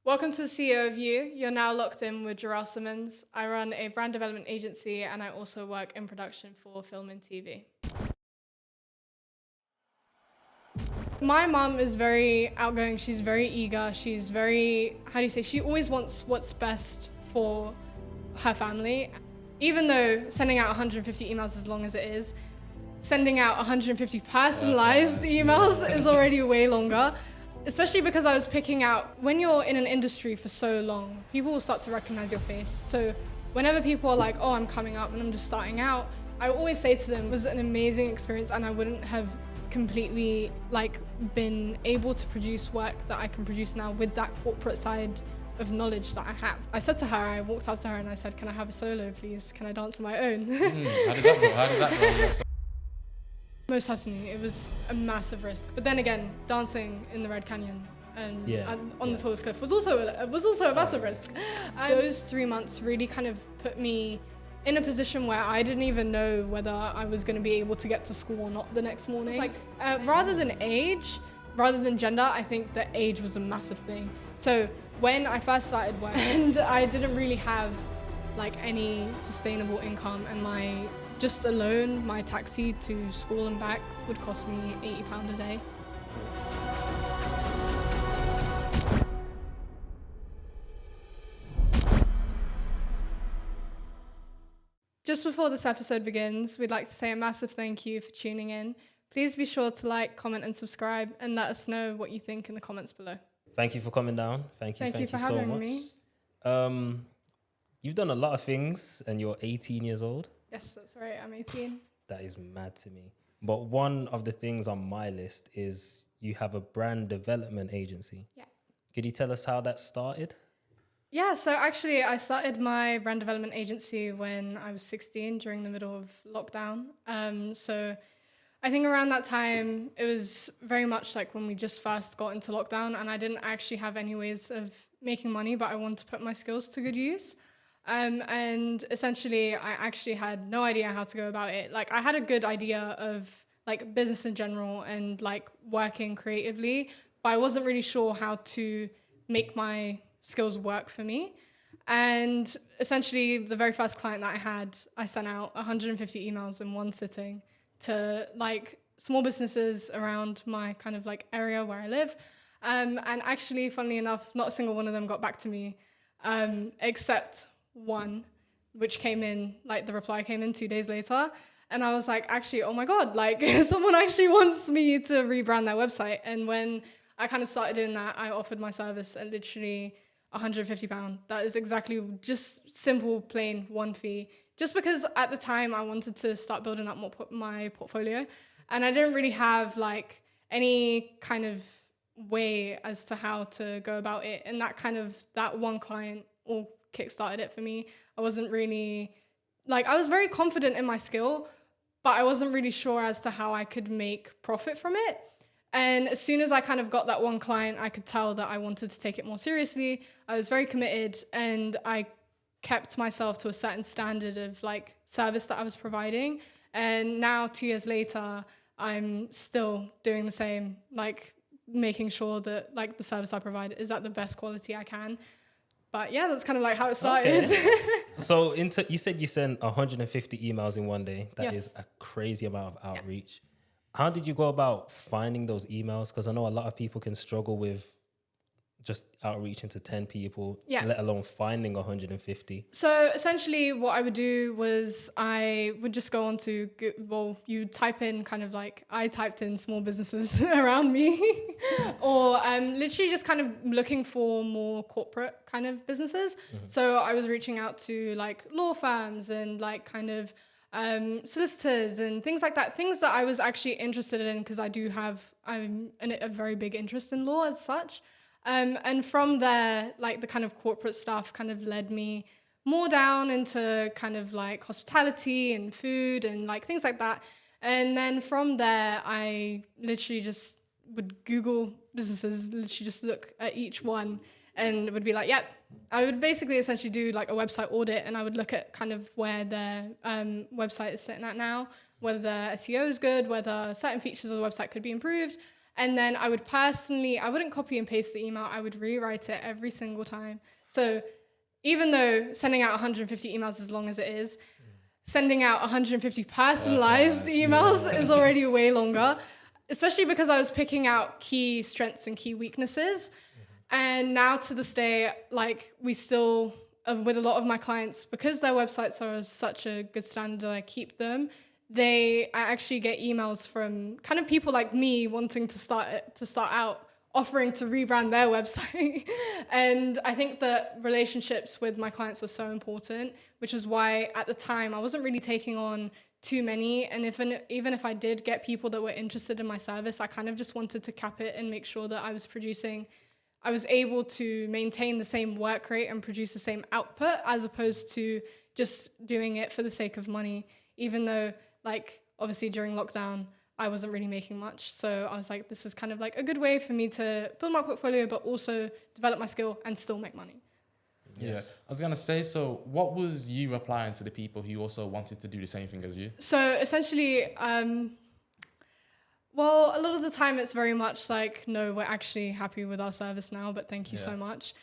Welcome to the CEO of You. You're now locked in with Jorele Simmons. I run a brand development agency and I also work in production for film and TV. My mum is very outgoing. She's very eager. She's very, she always wants what's best for her family. Even though sending out 150 emails as long as it is, sending out 150 personalized emails is already way longer. Especially because I was picking out, when you're in an industry for so long, people will start to recognize your face. So whenever people are like, oh, I'm coming up and I'm just starting out, I always say to them, it was an amazing experience and I wouldn't have completely been able to produce work that I can produce now with that corporate side of knowledge that I have. I said to her, I walked up to her and I said, can I have a solo, please? Can I dance on my own? How did that go? Most certainly, it was a massive risk. But then again, dancing in the Red Canyon and on the tallest cliff was also a massive risk. Those 3 months really kind of put me in a position where I didn't even know whether I was going to be able to get to school or not the next morning. It's rather than age, rather than gender, I think that age was a massive thing. So when I first started work, and I didn't really have any sustainable income, and my taxi to school and back would cost me £80 a day. Just before this episode begins, we'd like to say a massive thank you for tuning in. Please be sure to like, comment and subscribe and let us know what you think in the comments below. Thank you for coming down. Thank you for so having much. me. You've done a lot of things and you're 18 years old. Yes, that's right. I'm 18. That is mad to me. But one of the things on my list is you have a brand development agency. Yeah. Could you tell us how that started? Yeah, so actually I started my brand development agency when I was 16 during the middle of lockdown. So I think around that time, it was very much like when we just first got into lockdown and I didn't actually have any ways of making money, but I wanted to put my skills to good use. And essentially, I actually had no idea how to go about it. I had a good idea of business in general and working creatively, but I wasn't really sure how to make my skills work for me. And essentially, the very first client that I had, I sent out 150 emails in one sitting to small businesses around my kind of area where I live. And actually, funnily enough, not a single one of them got back to me, except one, which came in, the reply came in 2 days later. And I was actually, oh my God, someone actually wants me to rebrand their website. And when I kind of started doing that, I offered my service at literally £150. That is exactly just simple, plain one fee. Just because at the time I wanted to start building up my portfolio. And I didn't really have any kind of way as to how to go about it. And that one client all kickstarted it for me. I wasn't really I was very confident in my skill, but I wasn't really sure as to how I could make profit from it. And as soon as I kind of got that one client, I could tell that I wanted to take it more seriously. I was very committed and I kept myself to a certain standard of service that I was providing. And now 2 years later, I'm still doing the same, making sure that the service I provide is at the best quality I can. But yeah, that's kind of how it started. Okay. So you said you sent 150 emails in one day. That is a crazy amount of outreach. Yeah. How did you go about finding those emails? Because I know a lot of people can struggle with just outreaching to 10 people, let alone finding 150. So essentially what I would do was I would just go on to, you type in I typed in small businesses around me or literally just kind of looking for more corporate kind of businesses. Mm-hmm. So I was reaching out to law firms and solicitors and things like that, things that I was actually interested in because I'm a very big interest in law as such. And from there, the kind of corporate stuff kind of led me more down into kind of hospitality and food and things like that. And then from there, I literally just would Google businesses, literally just look at each one and would be yep. I would basically essentially do a website audit and I would look at kind of where their website is sitting at now, whether their SEO is good, whether certain features of the website could be improved. And then I wouldn't copy and paste the email. I would rewrite it every single time. So even though sending out 150 emails as long as it is, sending out 150 personalized emails is already way longer, especially because I was picking out key strengths and key weaknesses. And now to this day, like we still, with a lot of my clients, because their websites are such a good standard, I keep them. I actually get emails from kind of people like me wanting to start out, offering to rebrand their website. And I think that relationships with my clients are so important, which is why at the time I wasn't really taking on too many. And even if I did get people that were interested in my service, I kind of just wanted to cap it and make sure that I was able to maintain the same work rate and produce the same output, as opposed to just doing it for the sake of money, even though like obviously during lockdown, I wasn't really making much. So I was like, this is kind of like a good way for me to build my portfolio, but also develop my skill and still make money. Yes. Yeah. I was going to say, so what was you replying to the people who also wanted to do the same thing as you? So essentially, well, a lot of the time it's very much like, no, we're actually happy with our service now, but thank you so much.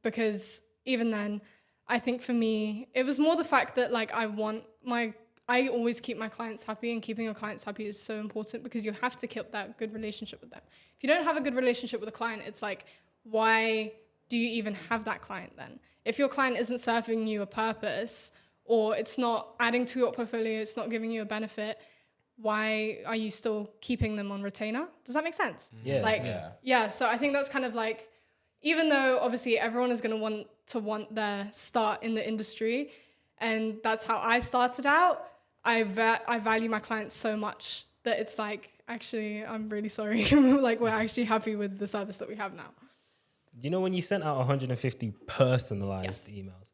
Because even then, I think for me, it was more the fact that like I always keep my clients happy, and keeping your clients happy is so important because you have to keep that good relationship with them. If you don't have a good relationship with a client, it's like, why do you even have that client then? If your client isn't serving you a purpose, or it's not adding to your portfolio, it's not giving you a benefit, why are you still keeping them on retainer? Does that make sense? Yeah. So I think that's kind of like, even though obviously everyone is going to want their start in the industry, and that's how I started out, I value my clients so much that it's like, actually, I'm really sorry. Like, we're actually happy with the service that we have now. You know, when you sent out 150 personalized emails,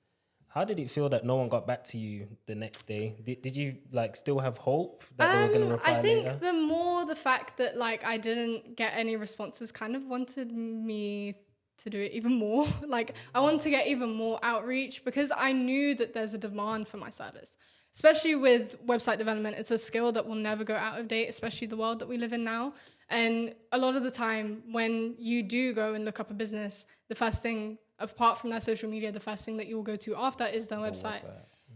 how did it feel that no one got back to you the next day? Did you like still have hope that they were going to reply later? I think the fact that like I didn't get any responses kind of wanted me to do it even more. Like I wanted to get even more outreach because I knew that there's a demand for my service. Especially with website development, it's a skill that will never go out of date, especially the world that we live in now. And a lot of the time when you do go and look up a business, the first thing, apart from their social media, the first thing that you'll go to after is their website.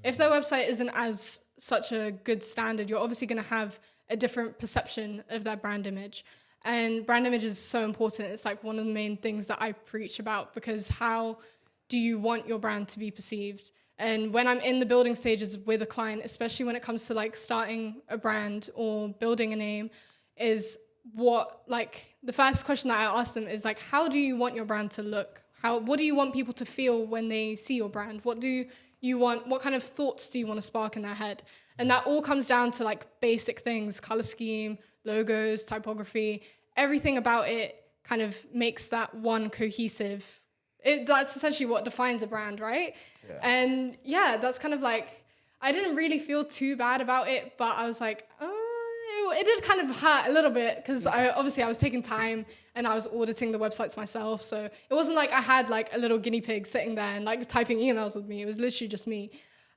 If their website isn't as such a good standard, you're obviously going to have a different perception of their brand image. And brand image is so important. It's like one of the main things that I preach about, because how do you want your brand to be perceived? And when I'm in the building stages with a client, especially when it comes to like starting a brand or building a name, is the first question that I ask them is like, how do you want your brand to look? What do you want people to feel when they see your brand? What kind of thoughts do you want to spark in their head? And that all comes down to like basic things, color scheme, logos, typography, everything about it kind of makes that one cohesive. That's essentially what defines a brand, right? Yeah. And yeah, that's kind of like, I didn't really feel too bad about it, but I was like, it did kind of hurt a little bit because I was taking time and I was auditing the websites myself. So it wasn't like I had like a little guinea pig sitting there and like typing emails with me. It was literally just me.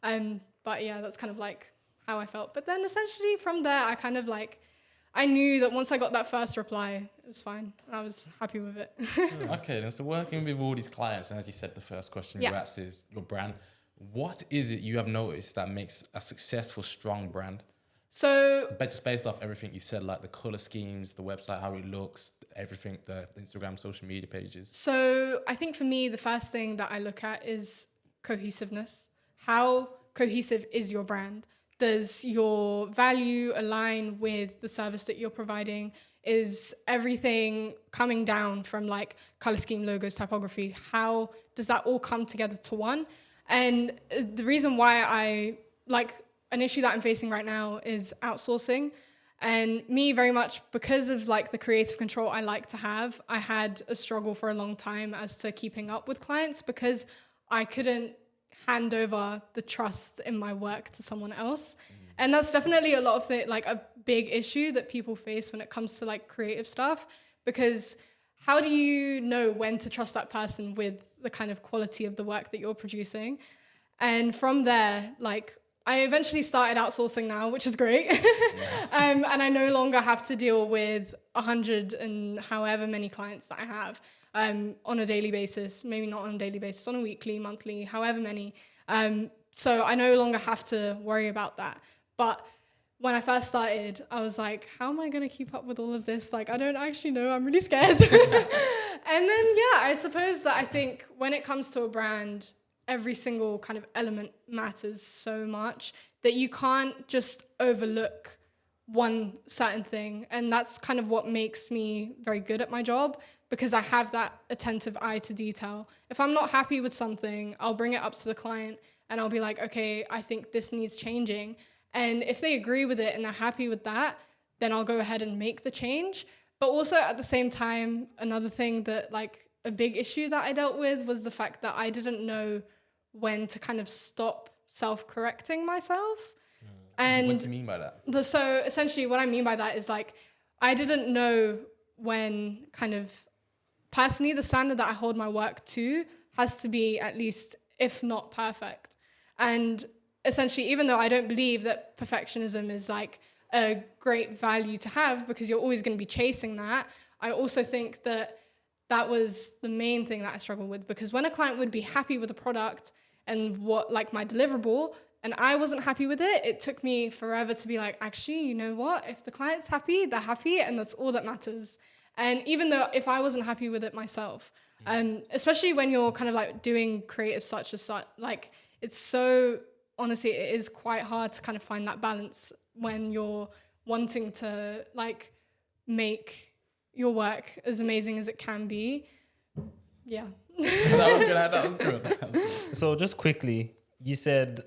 But yeah, that's kind of like how I felt. But then essentially from there, I kind of like, I knew that once I got that first reply, it was fine. I was happy with it. Okay, then so working with all these clients, and as you said, the first question you asked is your brand. What is it you have noticed that makes a successful, strong brand? So, just based off everything you said, like the color schemes, the website, how it looks, everything, the Instagram, social media pages. So I think for me, the first thing that I look at is cohesiveness. How cohesive is your brand? Does your value align with the service that you're providing? Is everything coming down from like color scheme, logos, typography? How does that all come together to one? And the reason why I like an issue that I'm facing right now is outsourcing. And me, very much because of like the creative control I like to have, I had a struggle for a long time as to keeping up with clients because I couldn't hand over the trust in my work to someone else. And that's definitely a lot of a big issue that people face when it comes to like creative stuff, because how do you know when to trust that person with the kind of quality of the work that you're producing? And from there, like I eventually started outsourcing now, which is great. And I no longer have to deal with 100 and however many clients that I have on a daily basis, maybe not on a daily basis, on a weekly, monthly, however many. So I no longer have to worry about that. But when I first started, I was like, how am I going to keep up with all of this? Like, I don't actually know. I'm really scared. And then, yeah, I suppose that I think when it comes to a brand, every single kind of element matters so much that you can't just overlook one certain thing. And that's kind of what makes me very good at my job, because I have that attentive eye to detail. If I'm not happy with something, I'll bring it up to the client and I'll be like, okay, I think this needs changing. And if they agree with it and they're happy with that, then I'll go ahead and make the change. But also at the same time, another thing that like a big issue that I dealt with was the fact that I didn't know when to kind of stop self-correcting myself. And what do you mean by that? So essentially what I mean by that is like, I didn't know when kind of personally the standard that I hold my work to has to be at least, if not perfect. And essentially, even though I don't believe that perfectionism is like a great value to have because you're always going to be chasing that, I also think that that was the main thing that I struggled with, because when a client would be happy with the product and what like my deliverable and I wasn't happy with it, it took me forever to be like, actually, you know what? If the client's happy, they're happy, and that's all that matters. And even though if I wasn't happy with it myself, especially when you're kind of like doing creative such as such, like it's so, honestly, it is quite hard to kind of find that balance when you're wanting to like make your work as amazing as it can be. Yeah. That was good. So just quickly, you said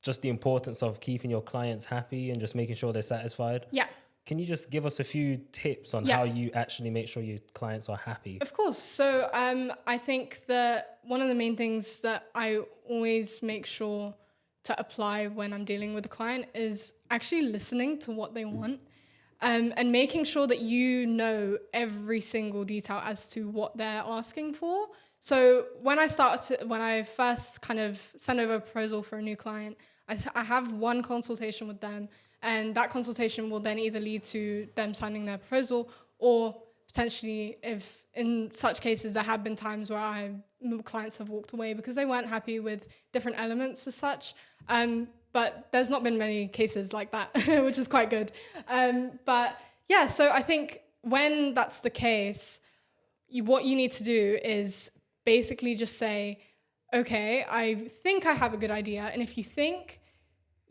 just the importance of keeping your clients happy and just making sure they're satisfied. Yeah. Can you just give us a few tips on how you actually make sure your clients are happy? Of course. So I think that one of the main things that I always make sure to apply when I'm dealing with a client is actually listening to what they want, and making sure that you know every single detail as to what they're asking for. So when I first kind of send over a proposal for a new client, I have one consultation with them, and that consultation will then either lead to them signing their proposal, or potentially, if in such cases, there have been times where clients have walked away because they weren't happy with different elements as such. But there's not been many cases like that, which is quite good. But yeah, so I think when that's the case, what you need to do is basically just say, okay, I think I have a good idea. And if you think,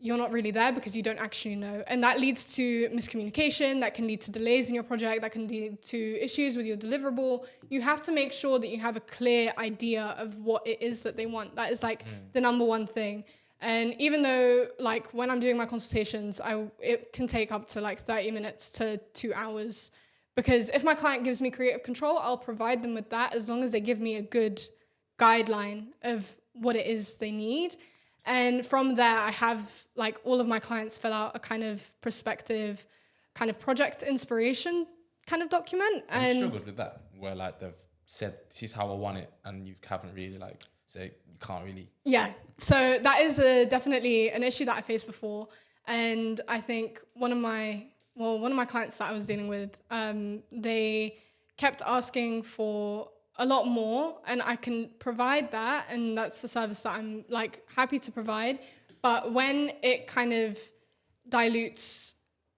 you're not really there because you don't actually know. And that leads to miscommunication, that can lead to delays in your project, that can lead to issues with your deliverable. You have to make sure that you have a clear idea of what it is that they want. That is like the number one thing. And even though like when I'm doing my consultations, it can take up to like 30 minutes to 2 hours. Because if my client gives me creative control, I'll provide them with that as long as they give me a good guideline of what it is they need. And from there, I have like all of my clients fill out a kind of perspective, kind of project inspiration kind of document. And you struggled with that, where like they've said, this is how I want it, and you haven't really like, so you can't really. Yeah, so that is definitely an issue that I faced before. And I think one of my clients that I was dealing with, they kept asking for a lot more, and I can provide that, and that's the service that I'm like happy to provide. But when it kind of dilutes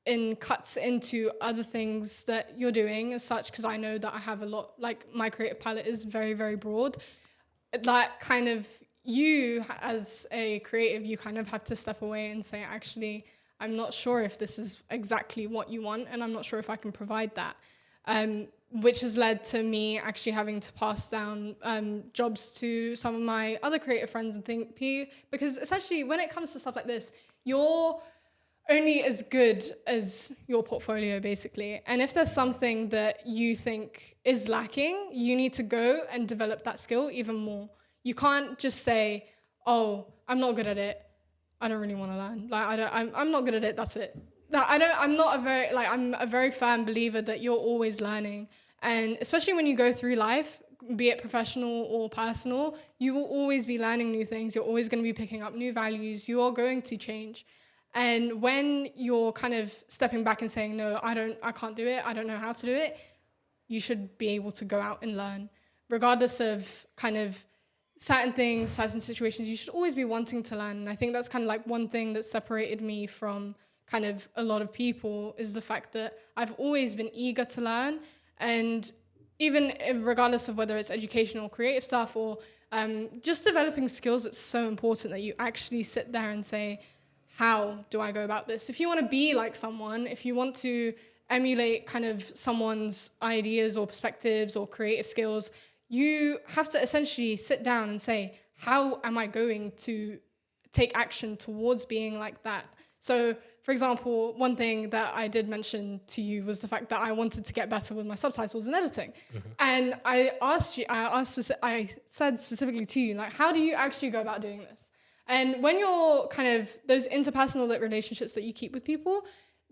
and cuts into other things that you're doing as such, because I know that I have a lot, like my creative palette is very, very broad, that kind of you as a creative, you kind of have to step away and say, actually, I'm not sure if this is exactly what you want, and I'm not sure if I can provide that. Which has led to me actually having to pass down jobs to some of my other creative friends and think, because essentially when it comes to stuff like this, you're only as good as your portfolio, basically. And if there's something that you think is lacking, you need to go and develop that skill even more. You can't just say, oh, I'm not good at it, I don't really want to learn. Like I'm not good at it, that's it. I'm a very firm believer that you're always learning. And especially when you go through life, be it professional or personal, you will always be learning new things. You're always going to be picking up new values. You are going to change. And when you're kind of stepping back and saying, no, I can't do it, I don't know how to do it, you should be able to go out and learn. Regardless of kind of certain things, certain situations, you should always be wanting to learn. And I think that's kind of like one thing that separated me from kind of a lot of people, is the fact that I've always been eager to learn. And even regardless of whether it's educational, creative stuff, or just developing skills, it's so important that you actually sit there and say, how do I go about this? If you want to be like someone, if you want to emulate kind of someone's ideas or perspectives or creative skills, you have to essentially sit down and say, how am I going to take action towards being like that? So, for example, one thing that I did mention to you was the fact that I wanted to get better with my subtitles and editing. And I said specifically to you, like, how do you actually go about doing this? And when you're kind of those interpersonal relationships that you keep with people,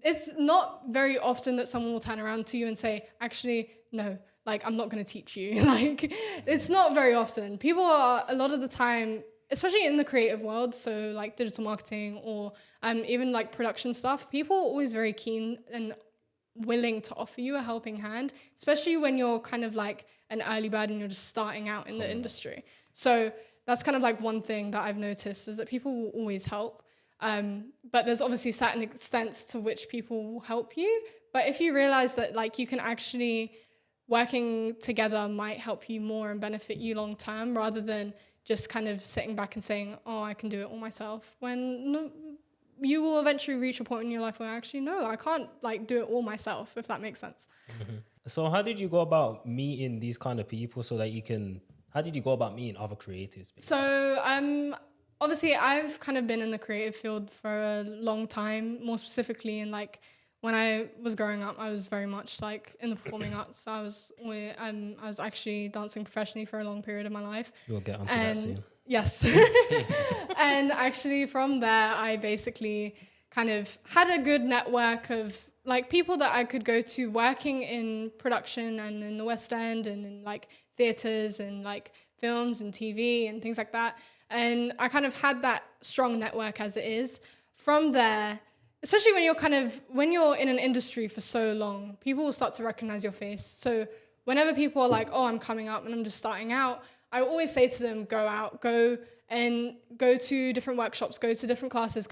it's not very often that someone will turn around to you and say, actually, no, like, I'm not going to teach you. Like, it's not very often. People are, a lot of the time, especially in the creative world, so like digital marketing or even like production stuff, people are always very keen and willing to offer you a helping hand, especially when you're kind of like an early bird and you're just starting out in the industry. So that's kind of like one thing that I've noticed, is that people will always help. But there's obviously certain extents to which people will help you. But if you realize that like you can actually, working together might help you more and benefit you long term, rather than just kind of sitting back and saying, oh, I can do it all myself, when no, you will eventually reach a point in your life where actually, no, I can't like do it all myself, if that makes sense. So how did you go about meeting these kind of people so that you can, how did you go about meeting other creatives? So obviously I've kind of been in the creative field for a long time, more specifically in like, when I was growing up, I was very much like in the performing arts. I was actually dancing professionally for a long period of my life. We'll get onto that soon. Yes. And actually from there, I basically kind of had a good network of like people that I could go to working in production and in the West End and in like theatres and like films and TV and things like that. And I kind of had that strong network as it is. From there, especially when you're in an industry for so long, people will start to recognize your face. So whenever people are like, oh, I'm coming up and I'm just starting out, I always say to them, go to different workshops, go to different classes,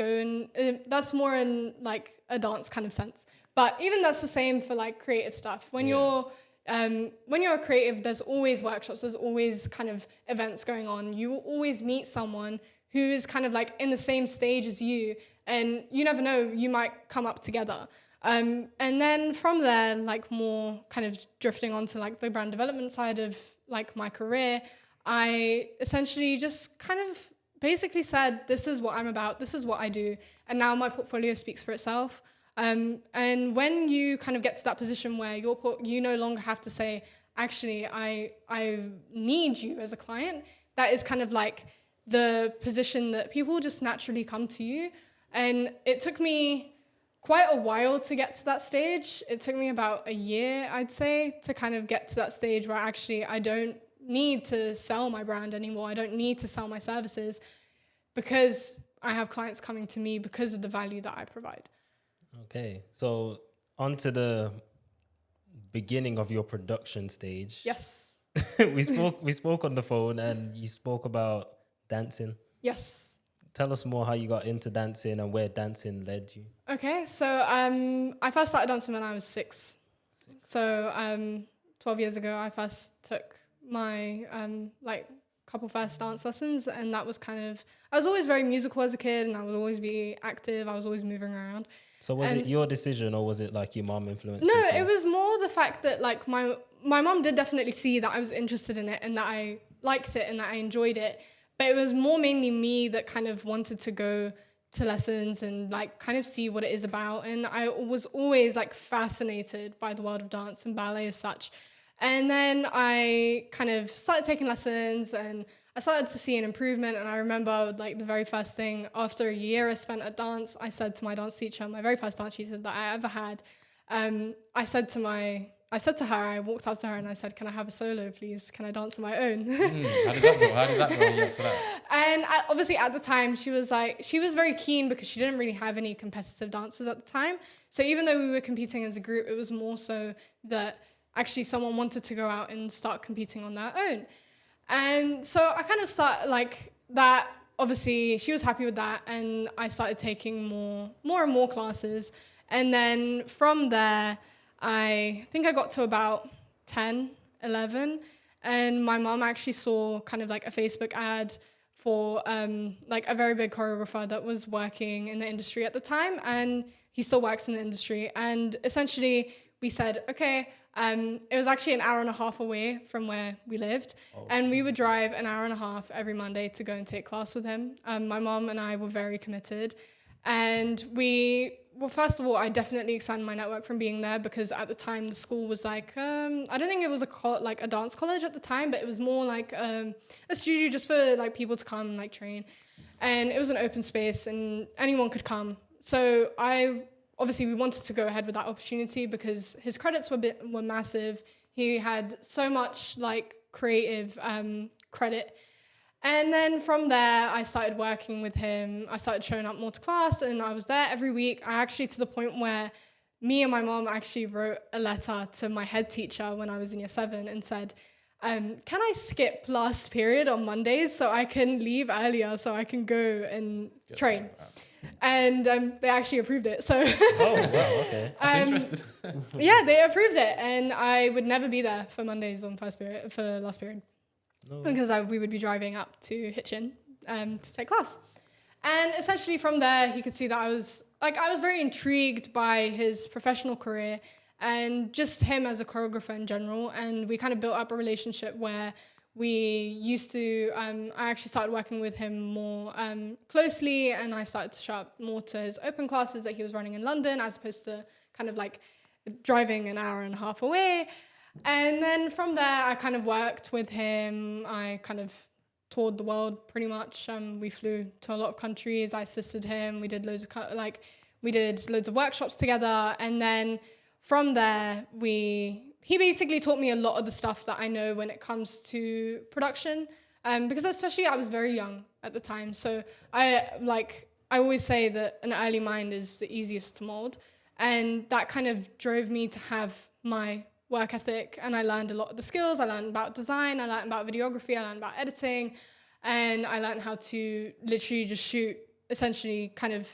that's more in like a dance kind of sense. But even that's the same for like creative stuff. When you're a creative, there's always workshops, there's always kind of events going on. You will always meet someone who is kind of like in the same stage as you, and you never know, you might come up together. And then from there, like more kind of drifting onto like the brand development side of like my career, I essentially just kind of basically said, this is what I'm about, this is what I do. And now my portfolio speaks for itself. And when you kind of get to that position where you no longer have to say, actually, I need you as a client, that is kind of like the position that people just naturally come to you. And it took me quite a while to get to that stage. It took me about a year, I'd say, to kind of get to that stage where actually I don't need to sell my brand anymore. I don't need to sell my services, because I have clients coming to me because of the value that I provide. Okay, so on to the beginning of your production stage. Yes. we spoke on the phone, and you spoke about dancing. Yes. Tell us more how you got into dancing and where dancing led you. Okay, so I first started dancing when I was 6. So 12 years ago, I first took my couple first dance lessons, and that was kind of, I was always very musical as a kid, and I would always be active. I was always moving around. So was it your decision, or was it like your mom influenced you? No, it was more the fact that like my mom did definitely see that I was interested in it and that I liked it and that I enjoyed it. But it was more mainly me that kind of wanted to go to lessons and like kind of see what it is about. And I was always like fascinated by the world of dance and ballet as such. And then I kind of started taking lessons, and I started to see an improvement. And I remember like the very first thing, after a year I spent at dance, I said to my dance teacher, my very first dance teacher that I ever had, I said to her, I walked up to her and I said, can I have a solo, please? Can I dance on my own? How did that go? Yes, for that. And obviously at the time, she was very keen because she didn't really have any competitive dancers at the time. So even though we were competing as a group, it was more so that actually someone wanted to go out and start competing on their own. And so I kind of started like that. Obviously, she was happy with that. And I started taking more and more classes. And then from there, I think I got to about 10, 11. And my mom actually saw kind of like a Facebook ad for like a very big choreographer that was working in the industry at the time. And he still works in the industry. And essentially we said, okay, it was actually an hour and a half away from where we lived. And we would drive an hour and a half every Monday to go and take class with him. My mom and I were very committed. And well, first of all, I definitely expanded my network from being there because at the time the school was like, I don't think it was a dance college at the time, but it was more like a studio just for like people to come and like train. And it was an open space and anyone could come. So obviously we wanted to go ahead with that opportunity because his credits were massive. He had so much like creative credit. And then from there, I started working with him. I started showing up more to class and I was there every week. I actually, to the point where me and my mom actually wrote a letter to my head teacher when I was in year 7 and said, can I skip last period on Mondays so I can leave earlier so I can go and train? And they actually approved it. So oh, wow, okay. That's interesting. Yeah, they approved it. And I would never be there for Mondays on last period. No. Because we would be driving up to Hitchin to take class. And essentially from there, he could see that I was very intrigued by his professional career and just him as a choreographer in general. And we kind of built up a relationship where we used to, I actually started working with him more closely, and I started to show up more to his open classes that he was running in London as opposed to kind of like driving an hour and a half away. And then from there, I kind of worked with him. I kind of toured the world pretty much. We flew to a lot of countries. I assisted him. We did loads of workshops together. And then from there, he basically taught me a lot of the stuff that I know when it comes to production. Because especially I was very young at the time. So I always say that an early mind is the easiest to mold. And that kind of drove me to have my work ethic, and I learned a lot of the skills. I learned about design, I learned about videography, I learned about editing, and I learned how to literally just shoot essentially kind of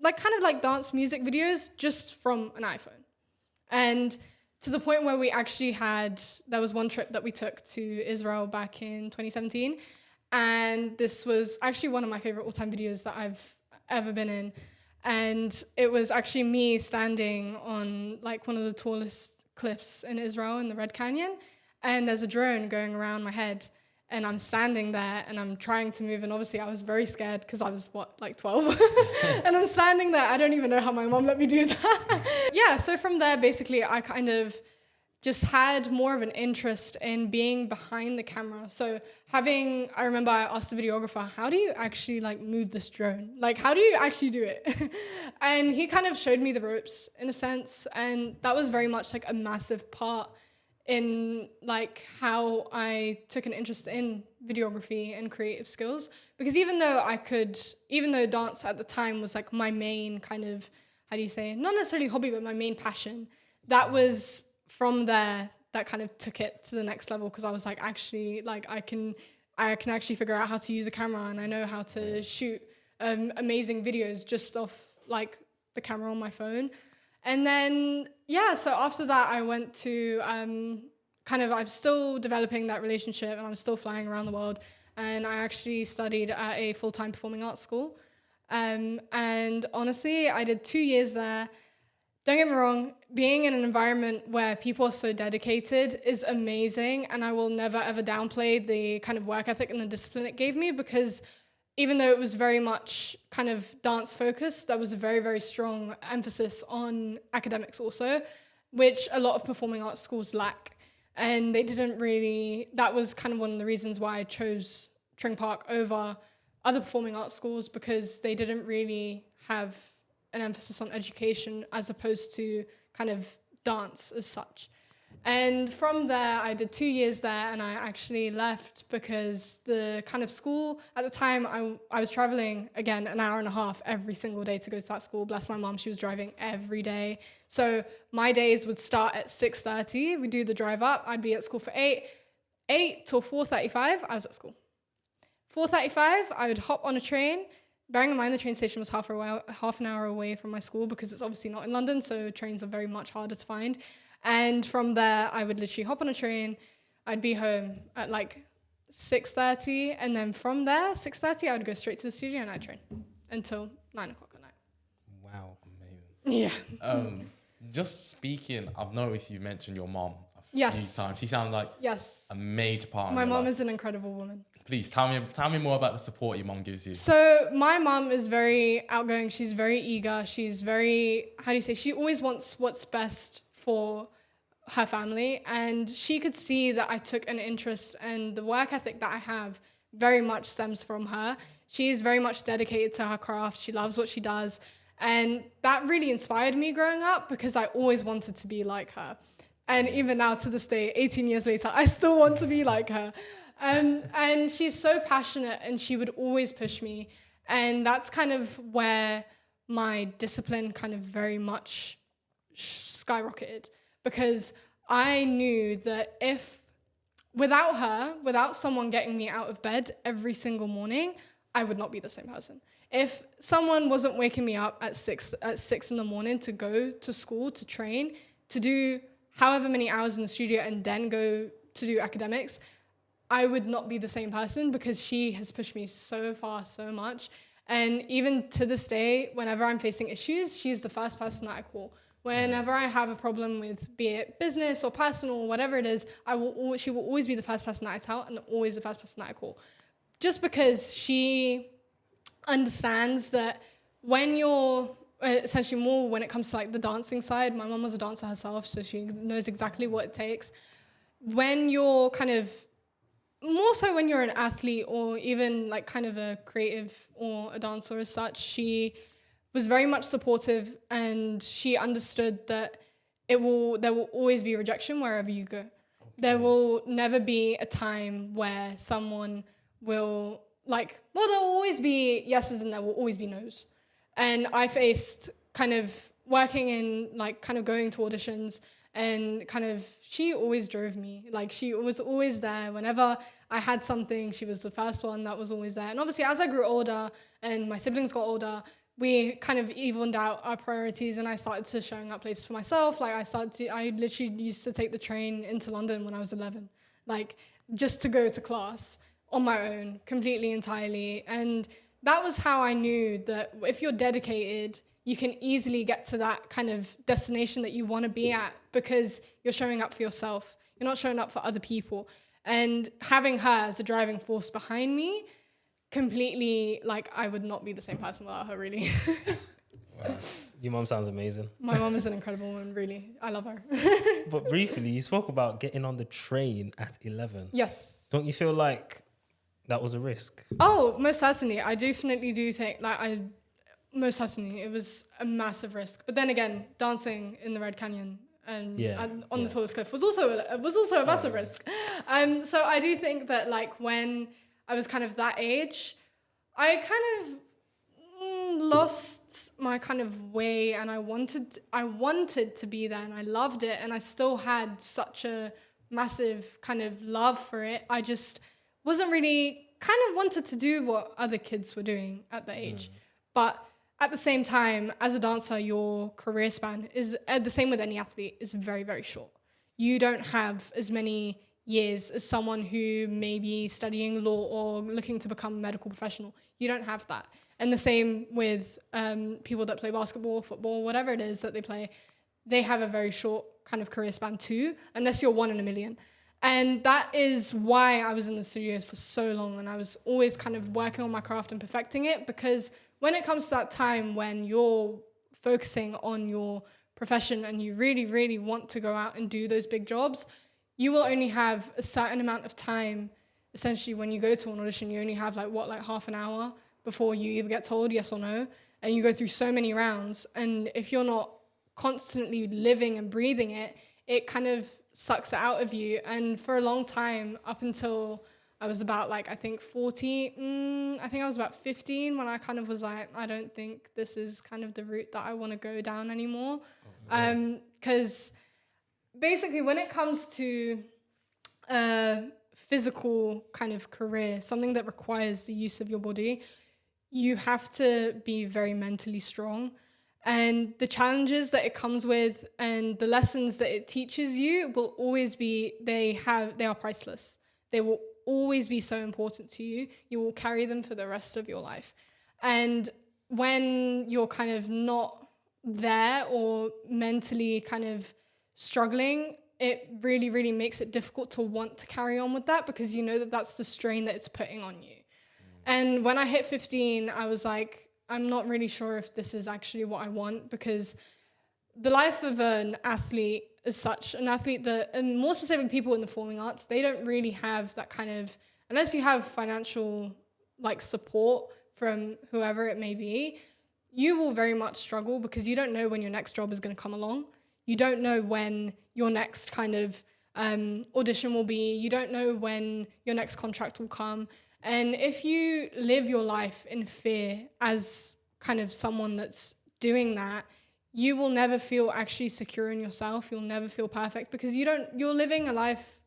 like dance music videos just from an iPhone. And to the point where there was one trip that we took to Israel back in 2017, and this was actually one of my favorite all-time videos that I've ever been in. And it was actually me standing on like one of the tallest cliffs in Israel in the Red Canyon. And there's a drone going around my head. And I'm standing there and I'm trying to move. And obviously I was very scared because I was 12? And I'm standing there. I don't even know how my mom let me do that. Yeah, so from there, basically, I kind of just had more of an interest in being behind the camera. So I remember I asked the videographer, how do you actually like move this drone? Like, how do you actually do it? And he kind of showed me the ropes in a sense. And that was very much like a massive part in like how I took an interest in videography and creative skills. Because even though dance at the time was like my main kind of, not necessarily hobby, but my main passion, that was from there that kind of took it to the next level, because I was like, actually, like I can actually figure out how to use a camera, and I know how to shoot amazing videos just off like the camera on my phone. And then, yeah, so after that I went to I'm still developing that relationship, and I'm still flying around the world, and I actually studied at a full-time performing arts school. And honestly, I did 2 years there. Don't get me wrong, being in an environment where people are so dedicated is amazing, and I will never ever downplay the kind of work ethic and the discipline it gave me, because even though it was very much kind of dance focused, there was a very, very strong emphasis on academics also, which a lot of performing arts schools lack. And that was kind of one of the reasons why I chose Tring Park over other performing arts schools, because they didn't really have an emphasis on education as opposed to kind of dance as such. And from there, I did 2 years there, and I actually left because the kind of school at the time, I was traveling, again, an hour and a half every single day to go to that school. Bless my mom, she was driving every day. So my days would start at 6:30. We'd do the drive up. I'd be at school for 8 till 4:35, I was at school. 4:35, I would hop on a train. Bearing in mind the train station was half an hour away from my school because it's obviously not in London, so trains are very much harder to find. And from there, I would literally hop on a train. I'd be home at like 6:30, and then from there, 6:30, I would go straight to the studio and I'd train until 9 o'clock at night. Wow, amazing. Yeah. Just speaking, I've noticed you mentioned your mom a few Yes. times. She sounds like a major part of My your mom life. is an incredible woman. Please tell me more about the support your mom gives you. So my mom is very outgoing. She's very eager. She's very, she always wants what's best for her family. And she could see that I took an interest, and the work ethic that I have very much stems from her. She's very much dedicated to her craft. She loves what she does. And that really inspired me growing up because I always wanted to be like her. And even now to this day, 18 years later, I still want to be like her. And she's so passionate, and she would always push me. And that's kind of where my discipline kind of very much skyrocketed, because I knew that without someone getting me out of bed every single morning, I would not be the same person. If someone wasn't waking me up at 6 in the morning to go to school, to train, to do however many hours in the studio and then go to do academics, I would not be the same person, because she has pushed me so far, so much. And even to this day, whenever I'm facing issues, she's the first person that I call. Whenever I have a problem with, be it business or personal or whatever it is, she will always be the first person that I tell, and always the first person that I call. Just because she understands that when you're essentially more when it comes to like the dancing side, my mom was a dancer herself, so she knows exactly what it takes. When you're kind of more so when you're an athlete or even like kind of a creative or a dancer as such, she was very much supportive, and she understood that there will always be rejection wherever you go. Okay. There will never be a time where someone will there'll always be yeses and there will always be no's. And I faced kind of working in like kind of going to auditions, and kind of she always drove me. Like she was always there. Whenever I had something, she was the first one that was always there. And obviously as I grew older and my siblings got older, we kind of evened out our priorities, and I started to showing up places for myself. Like I literally used to take the train into London when I was 11, like just to go to class on my own, completely, entirely. And that was how I knew that if you're dedicated, you can easily get to that kind of destination that you want to be at, because you're showing up for yourself. You're not showing up for other people. And having her as a driving force behind me, completely, like, I would not be the same person without her, really. Wow. Your mom sounds amazing. My mom is an incredible woman, really. I love her. But briefly, you spoke about getting on the train at 11. Yes. Don't you feel like that was a risk? Oh, most certainly. I definitely do think, most certainly, it was a massive risk. But then again, dancing in the Red Canyon and on the tallest cliff was also a massive risk. So I do think that, like, when I was kind of that age, I kind of lost my kind of way, and I wanted to be there, and I loved it, and I still had such a massive kind of love for it. I just wasn't really kind of wanted to do what other kids were doing at the age. But at the same time, as a dancer, your career span is the same with any athlete, is very, very short. You don't have as many years as someone who may be studying law or looking to become a medical professional. You don't have that. And the same with people that play basketball, football, whatever it is that they play. They have a very short kind of career span too, unless you're 1 in a million. And that is why I was in the studios for so long, and I was always kind of working on my craft and perfecting it, because when it comes to that time when you're focusing on your profession and you really, really want to go out and do those big jobs, you will only have a certain amount of time. Essentially, when you go to an audition, you only have half an hour before you either get told yes or no, and you go through so many rounds. And if you're not constantly living and breathing it, it kind of sucks it out of you. And for a long time, up until I was about like, I think 40, I think I was about 15 when I kind of was like, I don't think this is kind of the route that I want to go down anymore. Because basically when it comes to physical kind of career, something that requires the use of your body, you have to be very mentally strong. And the challenges that it comes with and the lessons that it teaches you will always be, they are priceless. They will always be so important to you. You will carry them for the rest of your life. And when you're kind of not there or mentally kind of struggling, it really, really makes it difficult to want to carry on with that, because you know that that's the strain that it's putting on you. And when I hit 15, I was like, I'm not really sure if this is actually what I want, because the life of an athlete as such, an athlete that, and more specifically people in the performing arts, they don't really have that kind of, unless you have financial like support from whoever it may be, you will very much struggle, because you don't know when your next job is going to come along. You don't know when your next kind of audition will be. You don't know when your next contract will come. And if you live your life in fear as kind of someone that's doing that, you will never feel actually secure in yourself. You'll never feel perfect, because you're living a life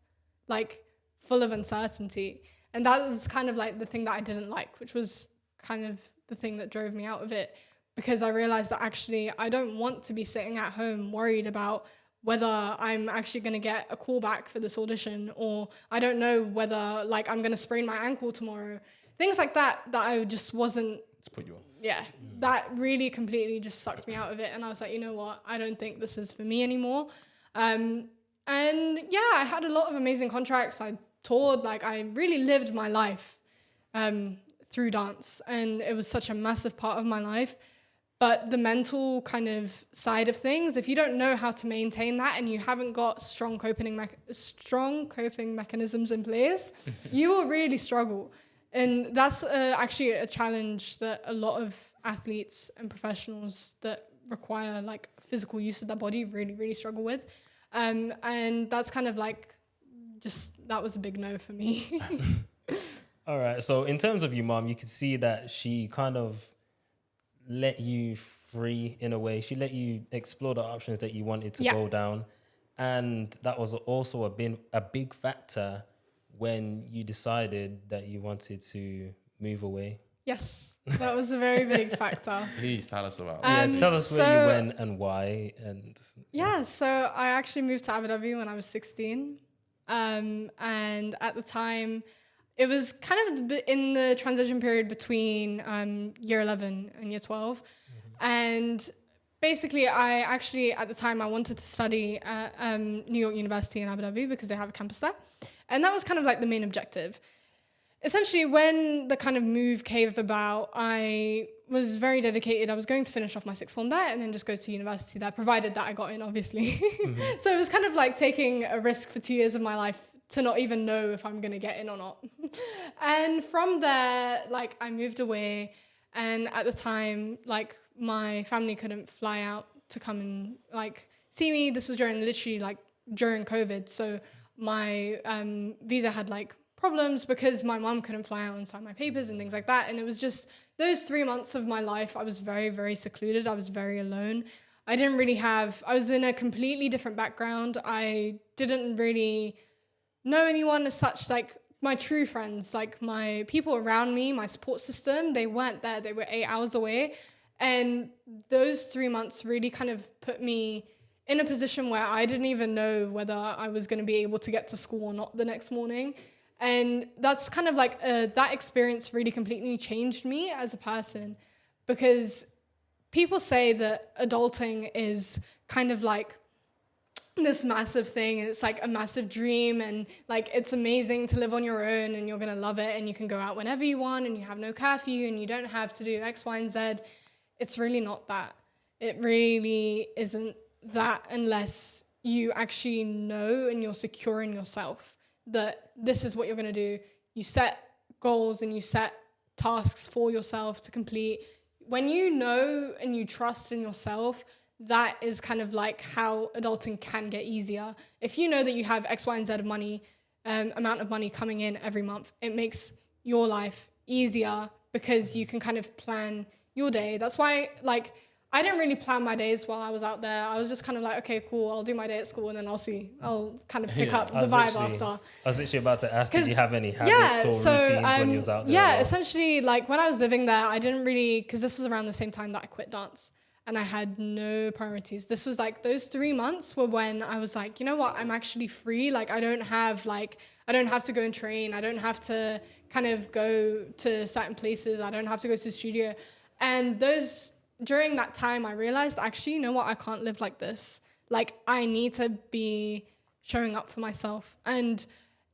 like full of uncertainty. And that was kind of like the thing that I didn't like, which was kind of the thing that drove me out of it, because I realized that actually I don't want to be sitting at home worried about whether I'm actually going to get a call back for this audition, or I don't know whether like I'm going to sprain my ankle tomorrow. Things like that I just wasn't... It's put you off. Yeah, that really completely just sucked me out of it. And I was like, you know what? I don't think this is for me anymore. And yeah, I had a lot of amazing contracts. I toured, like I really lived my life through dance. And it was such a massive part of my life. But the mental kind of side of things, if you don't know how to maintain that and you haven't got strong coping mechanisms in place, you will really struggle. And that's actually a challenge that a lot of athletes and professionals that require like physical use of their body really, really struggle with. And that's kind of like, just, that was a big no for me. All right. So in terms of your mom, you could see that she kind of let you free in a way. She let you explore the options that you wanted to go down. And that was also a big factor when you decided that you wanted to move away. Yes, that was a very big factor. Please tell us about it. Tell us where you went and why. And so I actually moved to Abu Dhabi when I was 16. And at the time, it was kind of in the transition period between year 11 and year 12. Mm-hmm. And basically, I actually, at the time, I wanted to study at New York University in Abu Dhabi because they have a campus there. And that was kind of like the main objective. Essentially, when the kind of move came about, I was very dedicated. I was going to finish off my sixth form there and then just go to university there, provided that I got in, obviously. Mm-hmm. So it was kind of like taking a risk for 2 years of my life to not even know if I'm going to get in or not. And from there, like, I moved away. And at the time, like, my family couldn't fly out to come and, like, see me. This was during COVID. So my visa had, like, problems because my mom couldn't fly out and sign my papers and things like that. And it was just those 3 months of my life, I was very, very secluded. I was very alone. I was in a completely different background. I didn't really know anyone as such, like my true friends, like my people around me, my support system, they weren't there. They were 8 hours away. And those 3 months really kind of put me in a position where I didn't even know whether I was going to be able to get to school or not the next morning. And that's kind of like, that experience really completely changed me as a person, because people say that adulting is kind of like this massive thing, and it's like a massive dream, and like it's amazing to live on your own and you're gonna love it and you can go out whenever you want and you have no curfew and you don't have to do X, Y, and Z. It's really not that. It really isn't that unless you actually know and you're secure in yourself that this is what you're gonna do. You set goals and you set tasks for yourself to complete. When you know and you trust in yourself, that is kind of like how adulting can get easier. If you know that you have X, Y, and Z of money, amount of money coming in every month, it makes your life easier because you can kind of plan your day. That's why, like, I didn't really plan my days while I was out there. I was just kind of like, okay, cool, I'll do my day at school and then I'll kind of pick up the vibe after. I was literally about to ask, did you have any habits or routines when you was out there? Yeah, essentially, like when I was living there, I didn't really, because this was around the same time that I quit dance and I had no priorities. This was like, those 3 months were when I was like, you know what, I'm actually free. Like I don't have to go and train. I don't have to kind of go to certain places. I don't have to go to the studio. And during that time, I realized, actually, you know what? I can't live like this. Like, I need to be showing up for myself. And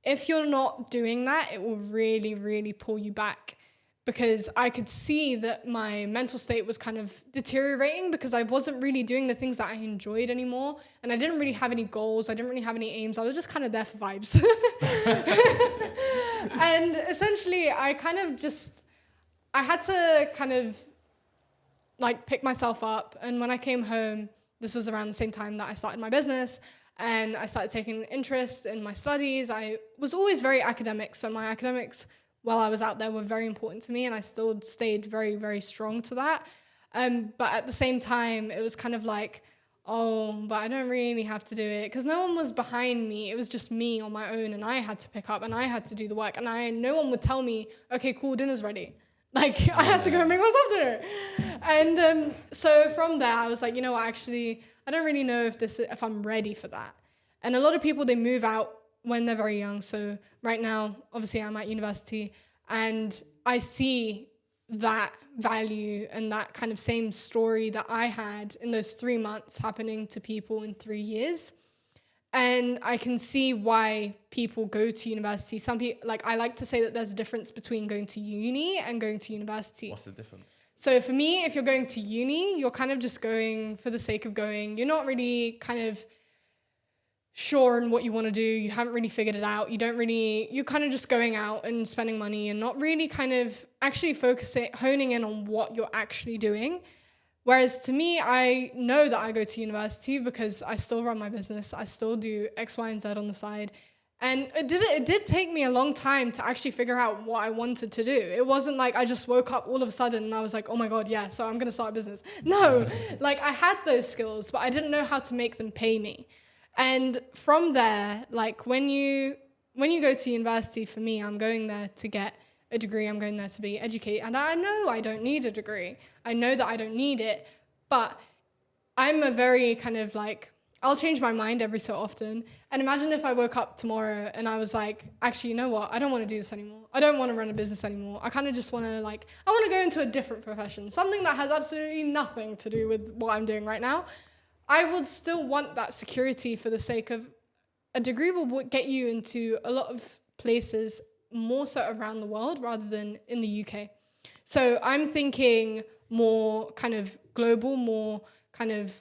if you're not doing that, it will really, really pull you back. Because I could see that my mental state was kind of deteriorating because I wasn't really doing the things that I enjoyed anymore. And I didn't really have any goals. I didn't really have any aims. I was just kind of there for vibes. And essentially, I had to kind of like pick myself up. And when I came home, this was around the same time that I started my business and I started taking interest in my studies. I was always very academic. So my academics while I was out there were very important to me and I still stayed very, very strong to that. But at the same time, it was kind of like, oh, but I don't really have to do it because no one was behind me. It was just me on my own and I had to pick up and I had to do the work and no one would tell me, okay, cool, dinner's ready. Like, I had to go and make myself dinner. And so from there, I was like, you know what, actually, I don't really know if I'm ready for that. And a lot of people, they move out when they're very young. So right now, obviously, I'm at university, and I see that value and that kind of same story that I had in those 3 months happening to people in 3 years. And I can see why people go to university. Some people, like I like to say that there's a difference between going to uni and going to university. What's the difference? So for me, if you're going to uni, you're kind of just going for the sake of going. You're not really kind of sure on what you want to do. You haven't really figured it out. You're kind of just going out and spending money and not really kind of actually honing in on what you're actually doing. Whereas to me, I know that I go to university because I still run my business. I still do X, Y, and Z on the side. And it did take me a long time to actually figure out what I wanted to do. It wasn't like I just woke up all of a sudden and I was like, oh my God, yeah, so I'm going to start a business. No, like I had those skills, but I didn't know how to make them pay me. And from there, like when you go to university, for me, I'm going there to get a degree. I'm going there to be educated. And I know I don't need a degree. I know that I don't need it, but I'm a very kind of like, I'll change my mind every so often. And imagine if I woke up tomorrow and I was like, actually, you know what? I don't want to do this anymore. I don't want to run a business anymore. I kind of just want to I want to go into a different profession, something that has absolutely nothing to do with what I'm doing right now. I would still want that security for the sake of a degree will get you into a lot of places more so around the world rather than in the UK. So I'm thinking more kind of global, more kind of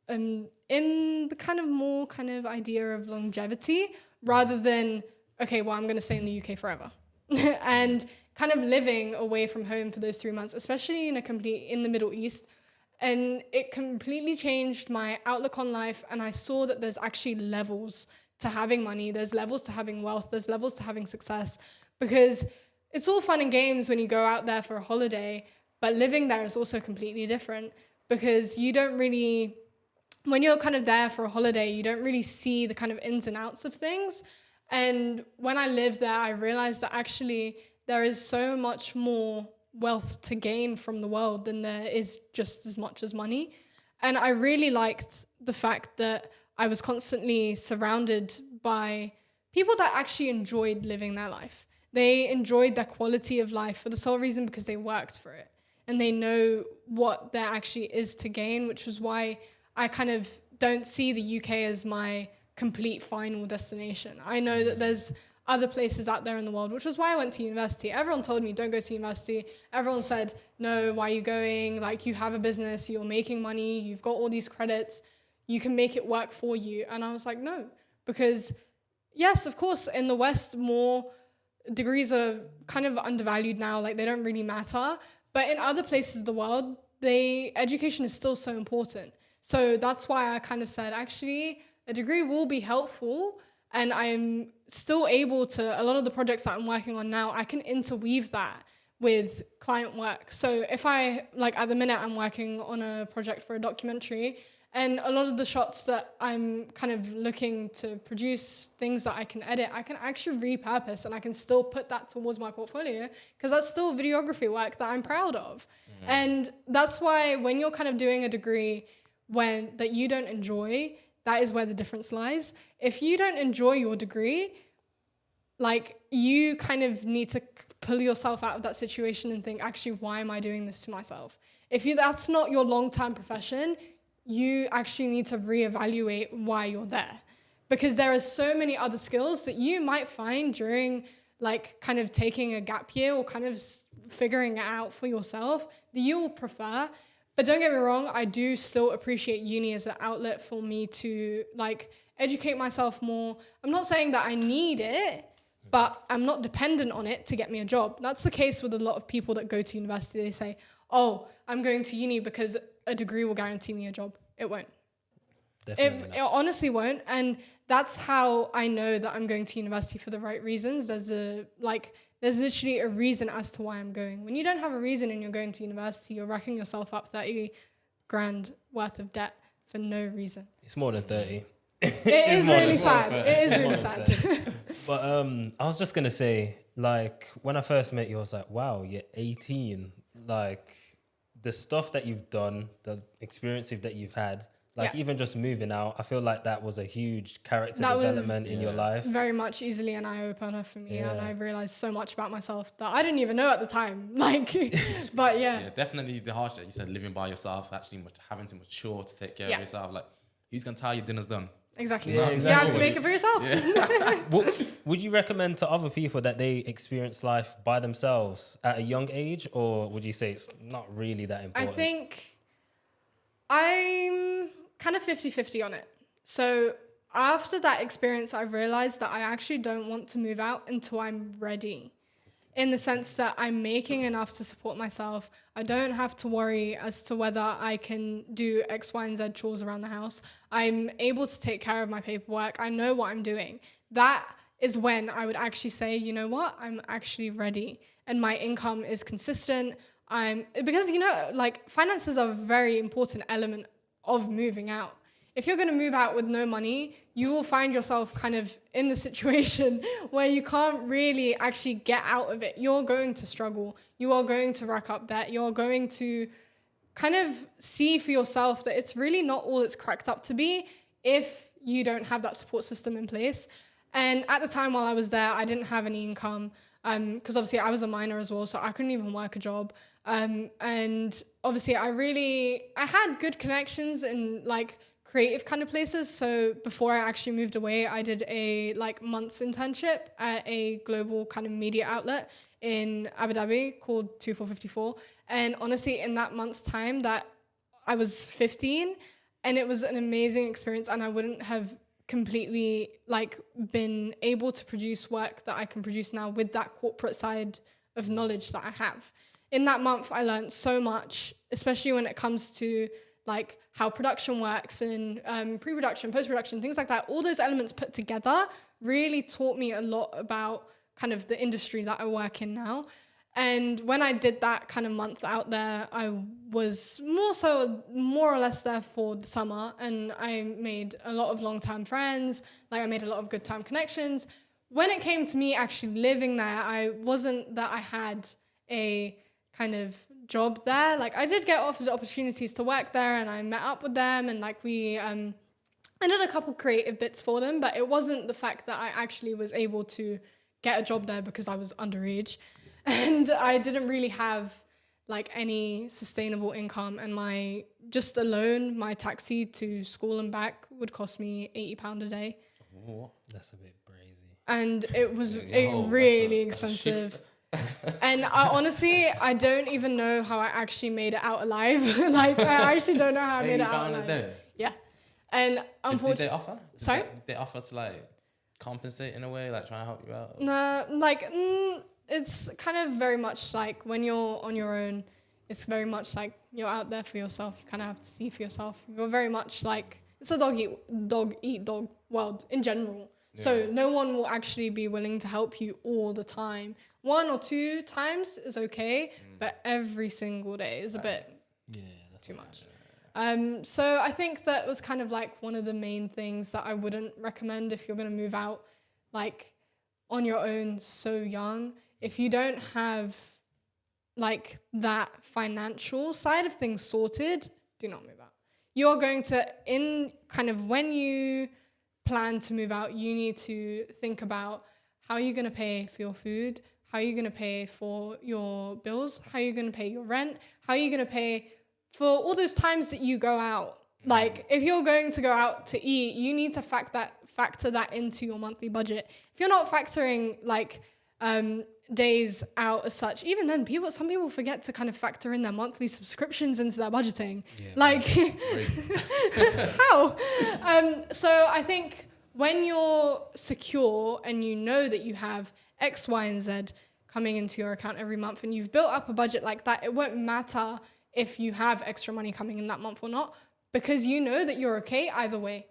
in the kind of more kind of idea of longevity rather than, okay, well, I'm going to stay in the UK forever. And kind of living away from home for those 3 months, especially in the Middle East. And it completely changed my outlook on life. And I saw that there's actually levels to having money. There's levels to having wealth. There's levels to having success. Because it's all fun and games when you go out there for a holiday, but living there is also completely different because you don't really, when you're kind of there for a holiday, you don't really see the kind of ins and outs of things. And when I lived there, I realized that actually there is so much more wealth to gain from the world than there is just as much as money. And I really liked the fact that I was constantly surrounded by people that actually enjoyed living their life. They enjoyed their quality of life for the sole reason because they worked for it and they know what there actually is to gain, which was why I kind of don't see the UK as my complete final destination. I know that there's other places out there in the world, which was why I went to university. Everyone told me, don't go to university. Everyone said, no, why are you going? Like, you have a business, you're making money, you've got all these credits, you can make it work for you. And I was like, no, because yes, of course, in the West, more degrees are kind of undervalued now, like they don't really matter. But in other places of the world, education is still so important. So that's why I kind of said, actually, a degree will be helpful. And I'm still able to, a lot of the projects that I'm working on now, I can interweave that with client work. So if I, like at the minute, I'm working on a project for a documentary, and a lot of the shots that I'm kind of looking to produce, things that I can edit, I can actually repurpose, and I can still put that towards my portfolio, because that's still videography work that I'm proud of. And that's why when you're kind of doing a degree that you don't enjoy, that is where the difference lies. If you don't enjoy your degree, like, you kind of need to pull yourself out of that situation and think, actually, why am I doing this to myself? If that's not your long-term profession, you actually need to reevaluate why you're there. Because there are so many other skills that you might find during, like, kind of taking a gap year or kind of figuring it out for yourself that you will prefer. But don't get me wrong, I do still appreciate uni as an outlet for me to, like, educate myself more. I'm not saying that I need it, but I'm not dependent on it to get me a job. That's the case with a lot of people that go to university. They say, oh, I'm going to uni because a degree will guarantee me a job. It won't. It honestly won't. And that's how I know that I'm going to university for the right reasons. There's literally a reason as to why I'm going. When you don't have a reason and you're going to university, you're racking yourself up 30 grand worth of debt for no reason. It's more than 30. It is really sad. It is really sad. But I was just going to say, like, when I first met you, I was like, wow, you're 18. Like, the stuff that you've done, the experiences that you've had, like, even just moving out, I feel like that was a huge character development in your life. Very much easily an eye-opener for me. And I realized so much about myself that I didn't even know at the time. Like, but yeah. Definitely the hardship. You said living by yourself, actually having to mature to take care of yourself. Like, who's going to tell you dinner's done? Exactly. Yeah, exactly. You have to make it for yourself. Yeah. Would you recommend to other people that they experience life by themselves at a young age, or would you say it's not really that important? I think I'm kind of 50-50 on it. So after that experience, I realized that I actually don't want to move out until I'm ready. In the sense that I'm making enough to support myself. I don't have to worry as to whether I can do X, Y, and Z chores around the house. I'm able to take care of my paperwork. I know what I'm doing. That is when I would actually say, you know what, I'm actually ready. And my income is consistent. Because, you know, like, finances are a very important element of moving out. If you're going to move out with no money, you will find yourself kind of in the situation where you can't really actually get out of it. You're going to struggle. You are going to rack up debt. You're going to kind of see for yourself that it's really not all it's cracked up to be if you don't have that support system in place. And at the time while I was there, I didn't have any income because obviously I was a minor as well, so I couldn't even work a job. And obviously I had good connections in, like, creative kind of places. So before I actually moved away, I did a month's internship at a global kind of media outlet in Abu Dhabi called 2454. And honestly, in that month's time that I was 15, and it was an amazing experience, and I wouldn't have completely been able to produce work that I can produce now with that corporate side of knowledge that I have. In that month, I learned so much, especially when it comes to how production works and pre-production, post-production, things like that. All those elements put together really taught me a lot about kind of the industry that I work in now. And when I did that kind of month out there, I was more or less there for the summer, and I made a lot of long-term friends. I made a lot of good time connections. When it came to me actually living there, I wasn't that I had a kind of job there. I did get offered opportunities to work there, and I met up with them, and I did a couple creative bits for them, but it wasn't the fact that I actually was able to get a job there because I was underage, and I didn't really have any sustainable income, and my taxi to school and back would cost me £80 a day. Oh, that's a bit crazy. And it was really expensive. And I don't even know how I actually made it out alive. I actually don't know how I made it out alive. Yeah. And unfortunately, did they offer? Sorry? Did they offer to compensate in a way, try and help you out? No, it's kind of very much when you're on your own, it's very much like you're out there for yourself. You kind of have to see for yourself. You're very much like, it's a dog eat dog world in general. Yeah. So no one will actually be willing to help you all the time. 1 or 2 times is okay, but every single day is a bit too much. So I think that was kind of like one of the main things that I wouldn't recommend if you're going to move out like on your own so young. If you don't have like that financial side of things sorted, do not move out. You're going to, in kind of when you plan to move out, you need to think about how you're going to pay for your food, how you're going to pay for your bills, how you're going to pay your rent, how you're going to pay for all those times that you go out. Like if you're going to go out to eat, you need to factor that into your monthly budget. If you're not factoring like days out as such, even then some people forget to kind of factor in their monthly subscriptions into their budgeting. How? So I think when you're secure and you know that you have X, Y, and Z coming into your account every month and you've built up a budget like that, it won't matter if you have extra money coming in that month or not, because you know that you're okay either way.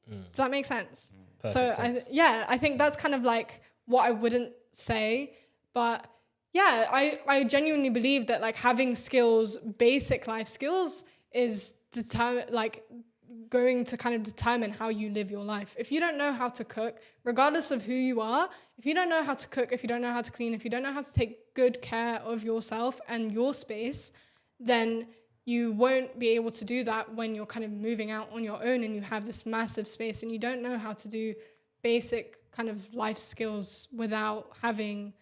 Does that make sense? Perfect sense. I think that's kind of like what I wouldn't say. But yeah, I genuinely believe that like having skills, basic life skills, is going to kind of determine how you live your life. If you don't know how to cook, regardless of who you are, if you don't know how to cook, if you don't know how to clean, if you don't know how to take good care of yourself and your space, then you won't be able to do that when you're kind of moving out on your own and you have this massive space and you don't know how to do basic kind of life skills without having,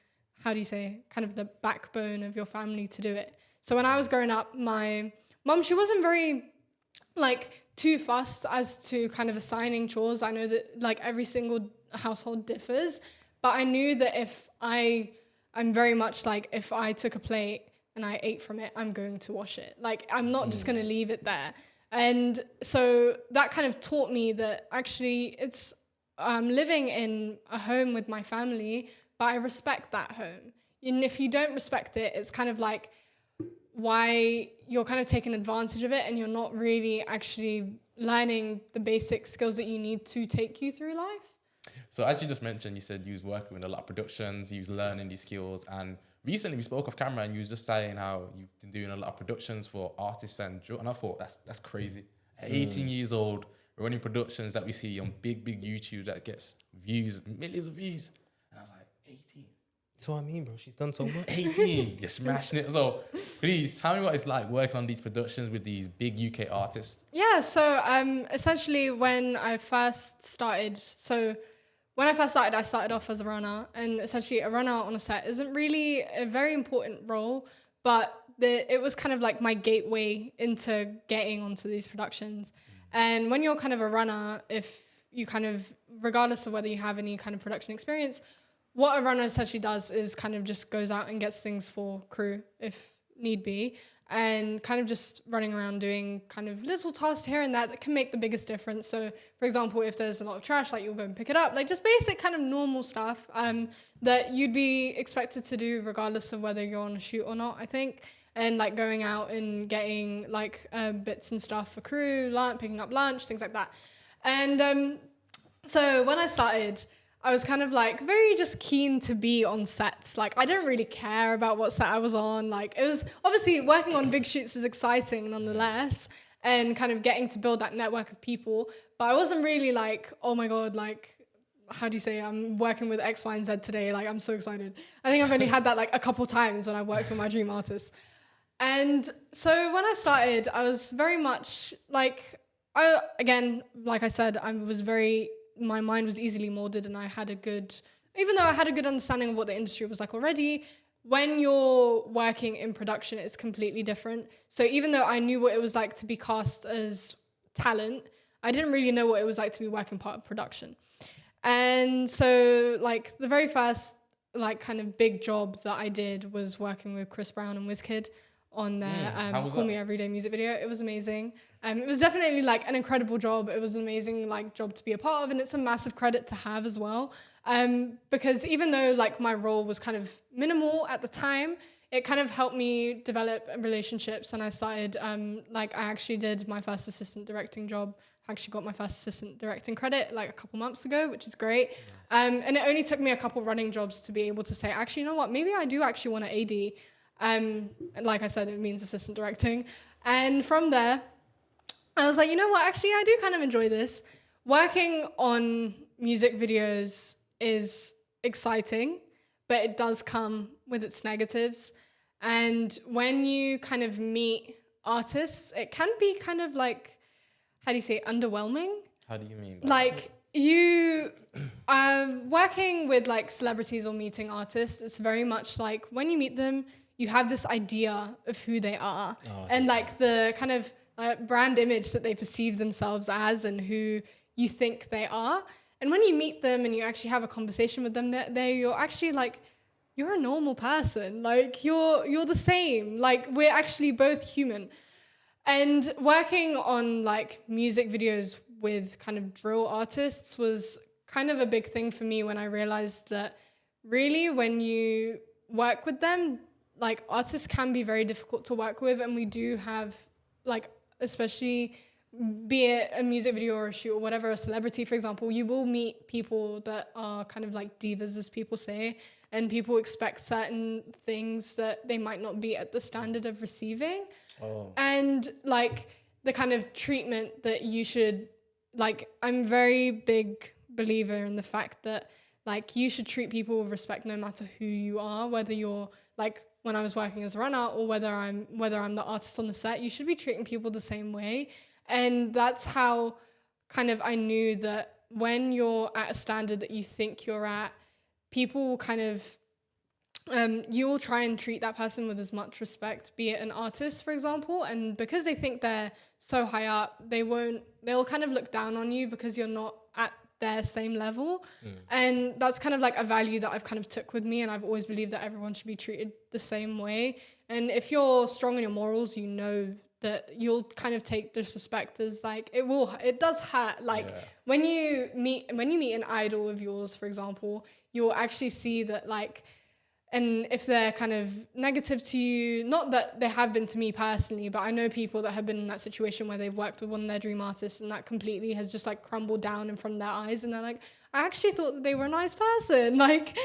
kind of the backbone of your family to do it. So when I was growing up, my mom, she wasn't very like too fussed as to kind of assigning chores. I know that like every single household differs, but I knew that if I'm very much like, if I took a plate and I ate from it, I'm going to wash it. Like, I'm not just going to leave it there. And so that kind of taught me that actually I'm living in a home with my family, but I respect that home. And if you don't respect it, it's kind of like why you're kind of taking advantage of it and you're not really actually learning the basic skills that you need to take you through life. So as you just mentioned, you said you was working with a lot of productions, you was learning these skills, and recently we spoke off camera and you was just saying how you've been doing a lot of productions for artists and I thought that's crazy. At 18 years old, running productions that we see on big YouTube that gets views, millions of views. And I was like, 18? That's what I mean, bro. She's done so much. 18, you're smashing it. So please tell me what it's like working on these productions with these big UK artists. Yeah, so essentially when I first started, I started off as a runner, and essentially a runner on a set isn't really a very important role, but it was kind of like my gateway into getting onto these productions. And when you're kind of a runner, if you kind of, regardless of whether you have any kind of production experience, what a runner essentially does is kind of just goes out and gets things for crew if need be, and kind of just running around doing kind of little tasks here and there that can make the biggest difference. So, for example, if there's a lot of trash, like you'll go and pick it up, like just basic kind of normal stuff that you'd be expected to do regardless of whether you're on a shoot or not, I think. And like going out and getting like bits and stuff for crew, picking up lunch, things like that. And so when I started, I was kind of like very just keen to be on sets. Like I didn't really care about what set I was on. Like it was obviously working on big shoots is exciting nonetheless, and kind of getting to build that network of people. But I wasn't really like, oh my God, like, how do you say, I'm working with X, Y, and Z today. Like I'm so excited. I think I've only had that like a couple times when I worked with my dream artist. And so when I started, I was very much like, like I said, my mind was easily molded, and even though I had a good understanding of what the industry was like already, when you're working in production, it's completely different. So even though I knew what it was like to be cast as talent, I didn't really know what it was like to be working part of production. And so like the very first like kind of big job that I did was working with Chris Brown and WizKid on their Call Me Everyday music video. It was amazing. It was definitely like an incredible job. It was an amazing like job to be a part of, and it's a massive credit to have as well. Because even though like my role was kind of minimal at the time, it kind of helped me develop relationships. And I started, I actually did my first assistant directing job. I actually got my first assistant directing credit like a couple months ago, which is great. Nice. And it only took me a couple running jobs to be able to say, actually, you know what, maybe I do actually want to AD. And like I said, it means assistant directing. And from there, I was like, you know what, actually, I do kind of enjoy this. Working on music videos is exciting, but it does come with its negatives. And when you kind of meet artists, it can be kind of like, how do you say, underwhelming? How do you mean? Like, you are working with like celebrities or meeting artists. It's very much like when you meet them, you have this idea of who they are and like the kind of brand image that they perceive themselves as and who you think they are. And when you meet them and you actually have a conversation with them, you're actually like, you're a normal person. Like you're the same. Like we're actually both human. And working on like music videos with kind of drill artists was kind of a big thing for me when I realized that really when you work with them, like artists can be very difficult to work with. And we do have like, especially be it a music video or a shoot or whatever, a celebrity, for example, you will meet people that are kind of like divas, as people say, and people expect certain things that they might not be at the standard of receiving. And like the kind of treatment that you should, like, I'm very big believer in the fact that like you should treat people with respect no matter who you are, whether you're like, when I was working as a runner or whether I'm the artist on the set, you should be treating people the same way. And that's how kind of I knew that when you're at a standard that you think you're at, people will kind of, you will try and treat that person with as much respect, be it an artist, for example. And because they think they're so high up, they'll kind of look down on you because you're not at their same level. And that's kind of like a value that I've kind of took with me. And I've always believed that everyone should be treated the same way. And if you're strong in your morals, you know that you'll kind of take disrespect as like, it does hurt. Like when you meet an idol of yours, for example, you'll actually see that like, and if they're kind of negative to you, not that they have been to me personally, but I know people that have been in that situation where they've worked with one of their dream artists and that completely has just like crumbled down in front of their eyes. And they're like, I actually thought that they were a nice person. Like,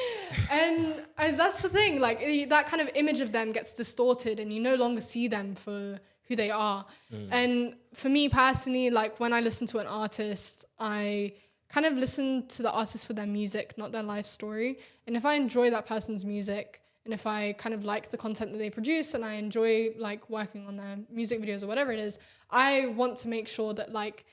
and that's the thing, like that kind of image of them gets distorted and you no longer see them for who they are. And for me personally, like when I listen to an artist, I kind of listen to the artist for their music, not their life story. And if I enjoy that person's music and if I kind of like the content that they produce and I enjoy like working on their music videos or whatever it is, I want to make sure that like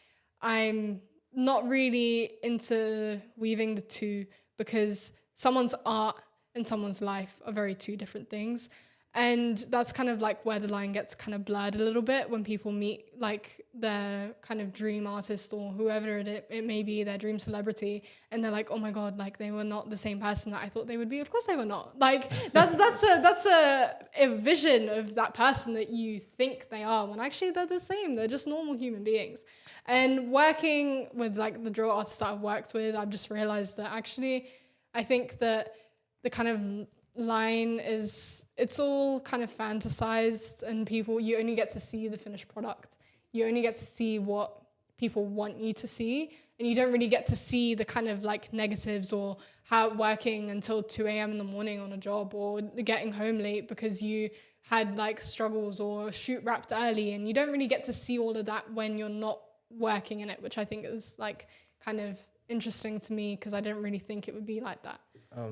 I'm not really interweaving the two, because someone's art and someone's life are very two different things. And that's kind of like where the line gets kind of blurred a little bit when people meet like their kind of dream artist or whoever it may be, their dream celebrity, and they're like, oh my God, like they were not the same person that I thought they would be. Of course they were not. Like that's a vision of that person that you think they are, when actually they're the same. They're just normal human beings. And working with like the drill artists that I've worked with, I've just realized that actually I think that the kind of line is, it's all kind of fantasized, and you only get to see the finished product. You only get to see what people want you to see, and you don't really get to see the kind of like negatives or how working until 2 a.m. in the morning on a job or getting home late because you had like struggles or a shoot wrapped early, and you don't really get to see all of that when you're not working in it, which I think is like kind of interesting to me because I didn't really think it would be like that.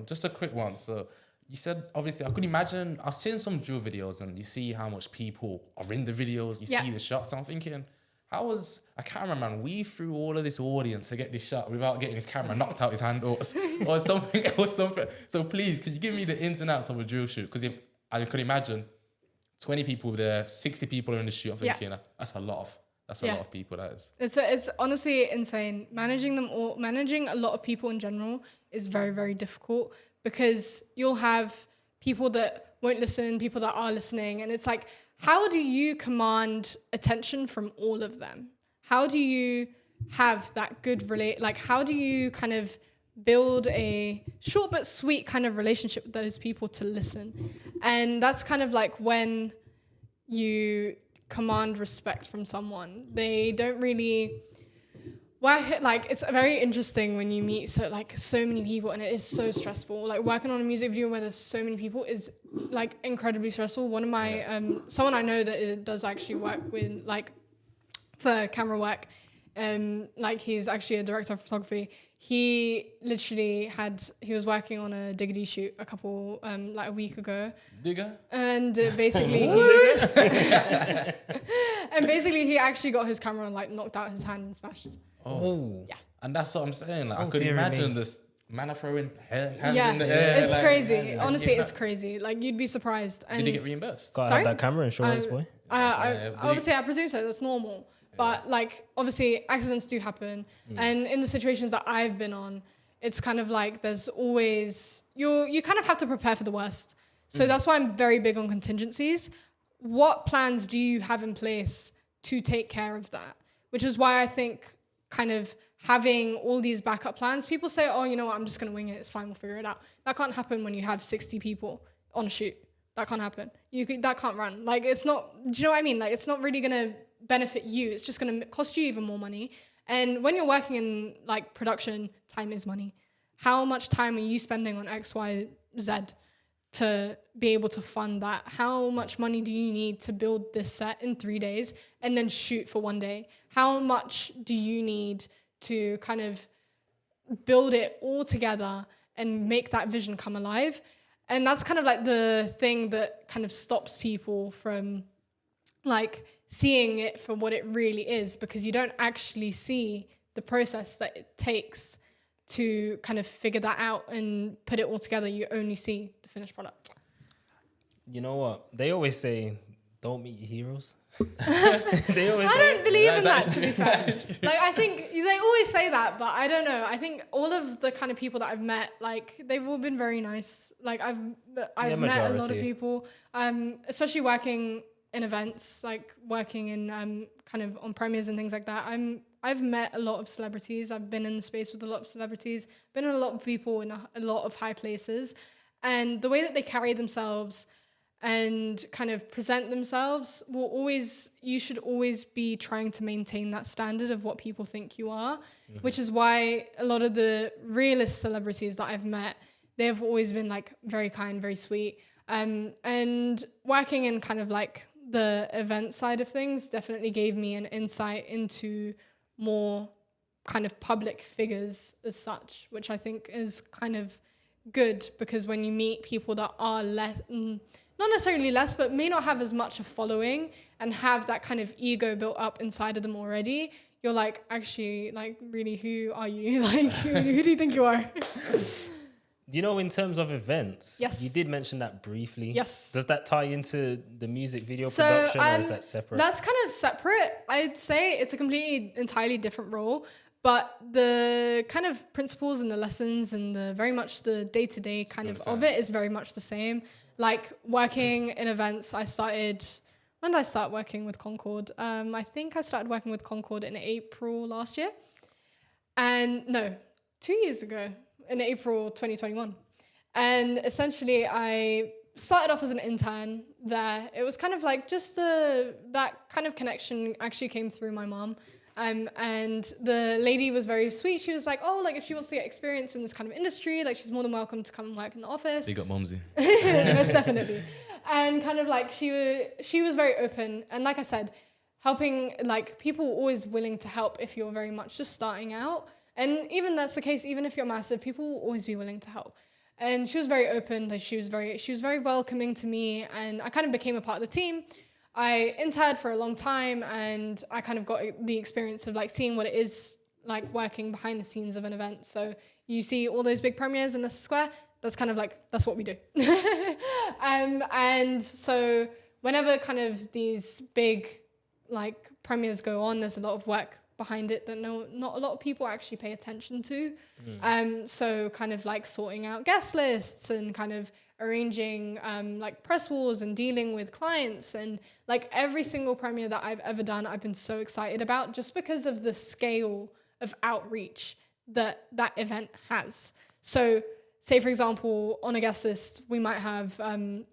Just a quick one. So you said, obviously, I could imagine, I've seen some drill videos and you see how much people are in the videos, you see the shots. I'm thinking, how was a cameraman weave through all of this audience to get this shot without getting his camera knocked out his hand or something else? So please, could you give me the ins and outs of a drill shoot? Because I could imagine 20 people there, 60 people are in the shoot. I'm thinking, that's a lot of people, that is. It's honestly insane. Managing a lot of people in general is very, very difficult, because you'll have people that won't listen, people that are listening. And it's like, how do you command attention from all of them? How do you have that good how do you kind of build a short but sweet kind of relationship with those people to listen. And that's kind of like when you command respect from someone. They don't really... like, it's very interesting when you meet so many people, and it is so stressful. Like, working on a music video where there's so many people is like incredibly stressful. One of my someone I know that does actually work with like for camera work, like he's actually a director of photography. He literally he was working on a Diggity shoot a week ago. Digger? And basically he actually got his camera and like knocked out his hand and smashed it. Oh. Yeah. And that's what I'm saying. Like, I could imagine this man throwing hands in the air. It's like, crazy. Honestly, it's crazy. Like, you'd be surprised. And did he get reimbursed? Gotta have that camera insurance, boy. Obviously, I presume so. That's normal. But like, obviously, accidents do happen. And in the situations that I've been on, it's kind of like there's always... You kind of have to prepare for the worst. So that's why I'm very big on contingencies. What plans do you have in place to take care of that? Which is why I think kind of having all these backup plans, people say, oh, you know what, I'm just going to wing it. It's fine. We'll figure it out. That can't happen when you have 60 people on a shoot. That can't happen. That can't run. Like, it's not, do you know what I mean? Like, it's not really going to benefit you. It's just going to cost you even more money. And when you're working in like production, time is money. How much time are you spending on X, Y, Z to be able to fund that? How much money do you need to build this set in 3 days and then shoot for 1 day? How much do you need to kind of build it all together and make that vision come alive? And that's kind of like the thing that kind of stops people from like seeing it for what it really is, because you don't actually see the process that it takes to kind of figure that out and put it all together. You only see the finished product. You know what? They always say, don't meet your heroes. I don't believe in that, to be fair. Like, I think they always say that, but I don't know. I think all of the kind of people that I've met, like, they've all been very nice. Like, I've met a lot of people, especially working in events, like working in kind of on premieres and things like that. I've met a lot of celebrities. I've been in the space with a lot of celebrities, been in a lot of people in a lot of high places. And the way that they carry themselves and kind of present themselves you should always be trying to maintain that standard of what people think you are, which is why a lot of the realist celebrities that I've met, they've always been like very kind, very sweet. And working in kind of like the event side of things definitely gave me an insight into more kind of public figures as such, which I think is kind of good, because when you meet people that are less, not necessarily less, but may not have as much a following and have that kind of ego built up inside of them already, you're like, actually, like, really, who are you? Like, who do you think you are? You know, in terms of events, yes, you did mention that briefly. Yes. Does that tie into the music video production, or is that separate? That's kind of separate. I'd say it's a entirely different role, but the kind of principles and the lessons and very much the day-to-day kind of it is very much the same. Like, working in events, when did I start working with Concord? I think I started working with Concord in April last year. And no, 2 years ago, in April 2021. And essentially I started off as an intern there. It was kind of like just that kind of connection actually came through my mom. And the lady was very sweet. She was like, oh, like, if she wants to get experience in this kind of industry, like, she's more than welcome to come and work in the office. You got Mumsy. Most definitely. And kind of like she was very open. And like I said, helping, like, people were always willing to help if you're very much just starting out. And even that's the case, even if you're massive, people will always be willing to help. And she was very open. Like, she was very welcoming to me, and I kind of became a part of the team. I interned for a long time, and I kind of got the experience of like seeing what it is like working behind the scenes of an event. So you see all those big premieres in Leicester Square. That's kind of like, that's what we do. And so whenever kind of these big like premieres go on, there's a lot of work behind it that not a lot of people actually pay attention to. So kind of like sorting out guest lists and kind of arranging like press wars and dealing with clients, and like every single premiere that I've ever done, I've been so excited about, just because of the scale of outreach that event has. So say, for example, on a guest list, we might have,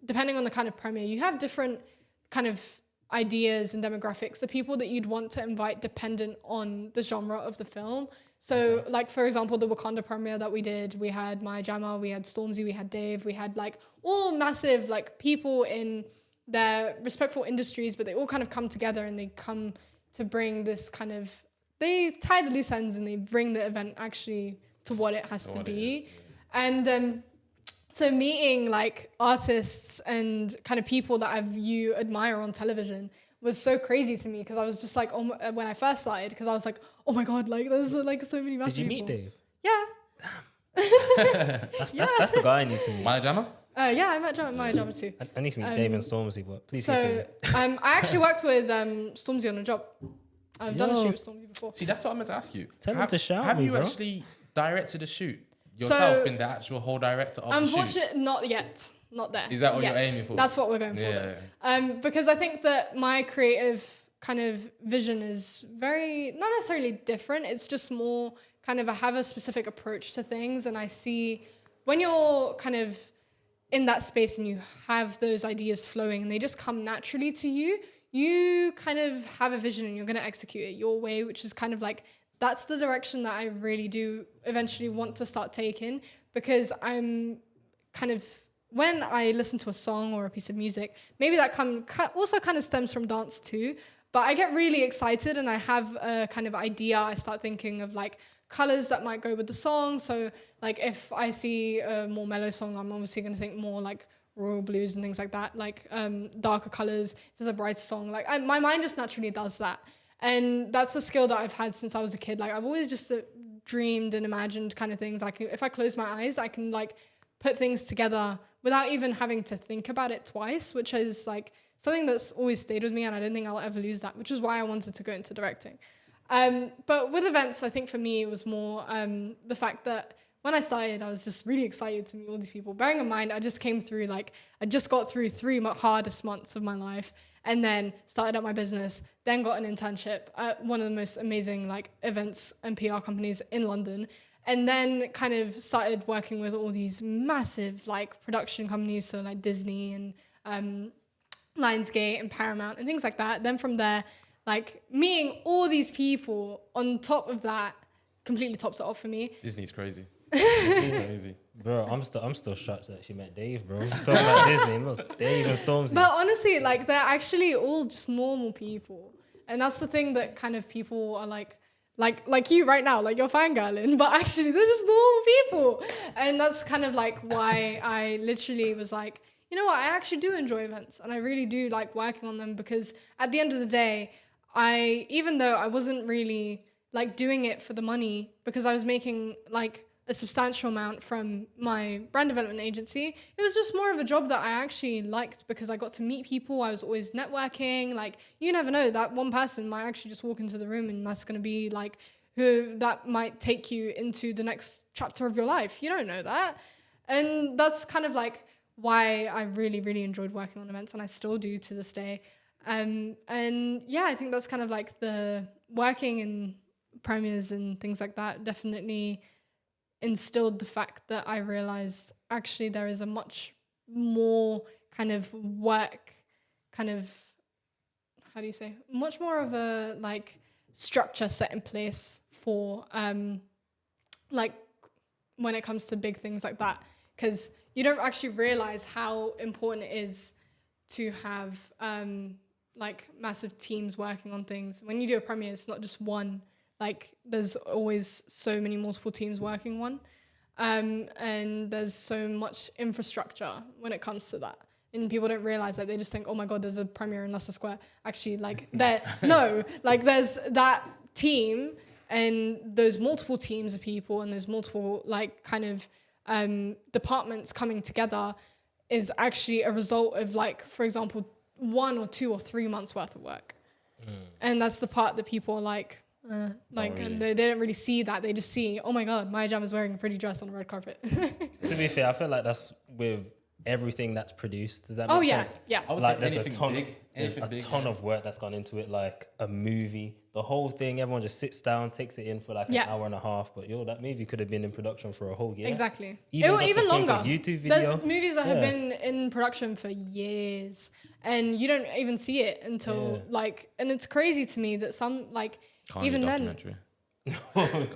depending on the kind of premiere, you have different kind of ideas and demographics, the people that you'd want to invite dependent on the genre of the film. So like, for example, the Wakanda premiere that we did, we had Maya Jama, we had Stormzy, we had Dave, we had like all massive like people in their respectful industries, but they all kind of come together and they come to bring this kind of, they tie the loose ends and they bring the event actually to what it has to be. And so meeting like artists and kind of people that you admire on television was so crazy to me, because I was just like, when I first started, because I was like, oh my God, like there's like so many massive people. Did you meet Dave? Yeah. That's the guy I need to meet. Maya Jama? Yeah, I met Maya Jama too. I need to meet Dave and Stormzy, but please So continue. I actually worked with Stormzy on a job. I've done a shoot with Stormzy before. See, that's what I meant to ask you. Tell him to shout Have me, you bro. actually directed a shoot yourself, been the actual whole director of the shoot? Unfortunately, not yet. Not there. Is that what yet. you're aiming for? That's what we're going for. Yeah. Because I think that my creative kind of vision is very, not necessarily different. It's just more kind of, I have a specific approach to things. And I see when you're kind of in that space and you have those ideas flowing and they just come naturally to you, you kind of have a vision and you're going to execute it your way, which is kind of like, that's the direction that I really do eventually want to start taking, because I'm kind of, when I listen to a song or a piece of music, maybe that also kind of stems from dance too, but I get really excited and I have a kind of idea. I start thinking of like colors that might go with the song. So like if I see a more mellow song, I'm obviously going to think more like royal blues and things like that, like darker colors. If it's a brighter song, like my mind just naturally does that. And that's a skill that I've had since I was a kid. Like I've always just dreamed and imagined kind of things. Like if I close my eyes, I can like put things together without even having to think about it twice, which is like something that's always stayed with me, and I don't think I'll ever lose that, which is why I wanted to go into directing. But with events, I think for me it was more the fact that when I started, I was just really excited to meet all these people. Bearing in mind, I just got through 3 hardest months of my life, and then started up my business, then got an internship at one of the most amazing like events and PR companies in London, and then kind of started working with all these massive like production companies, so like Disney and Lionsgate and Paramount and things like that. Then from there, like meeting all these people on top of that completely tops it off for me. Disney's crazy. Crazy. Bro, I'm still shocked that she met Dave, bro. Talking about Disney, Dave and Stormzy. But honestly, like they're actually all just normal people, and that's the thing that kind of people are like you right now, like you're fangirling, but actually they're just normal people, and that's kind of like why I literally was like, you know what, I actually do enjoy events, and I really do like working on them, because at the end of the day, even though I wasn't really like doing it for the money, because I was making like a substantial amount from my brand development agency, it was just more of a job that I actually liked, because I got to meet people. I was always networking. Like, you never know, that one person might actually just walk into the room and that's going to be like who that might take you into the next chapter of your life. You don't know that. And that's kind of like why I really, really enjoyed working on events, and I still do to this day. And yeah, I think that's kind of like the working in premieres and things like that definitely instilled the fact that I realized actually there is a much more kind of work, kind of, how do you say, much more of a like structure set in place for like when it comes to big things like that, because you don't actually realize how important it is to have like massive teams working on things. When you do a premiere, it's not just one. Like there's always so many multiple teams working one, and there's so much infrastructure when it comes to that. And people don't realize that. They just think, oh my God, there's a premiere in Leicester Square. Actually, like there's that team and those multiple teams of people and those multiple like kind of departments coming together is actually a result of like, for example, 1 or 2 or 3 months worth of work. And that's the part that people are like, and they don't really see that. They just see, oh my God, Maya Jama is wearing a pretty dress on the red carpet. To be fair, I feel like that's with everything that's produced. Does that Oh make yeah, sense? yeah. I would Like say there's a anything ton, big. there's Anything a big, ton yeah. of work that's gone into it, like a movie, the whole thing. Everyone just sits down, takes it in for like an hour and a half. But that movie could have been in production for a whole year. Exactly. Even Even longer. YouTube video. There's movies that have been in production for years, and you don't even see it until and it's crazy to me that some Can't even be a then. documentary.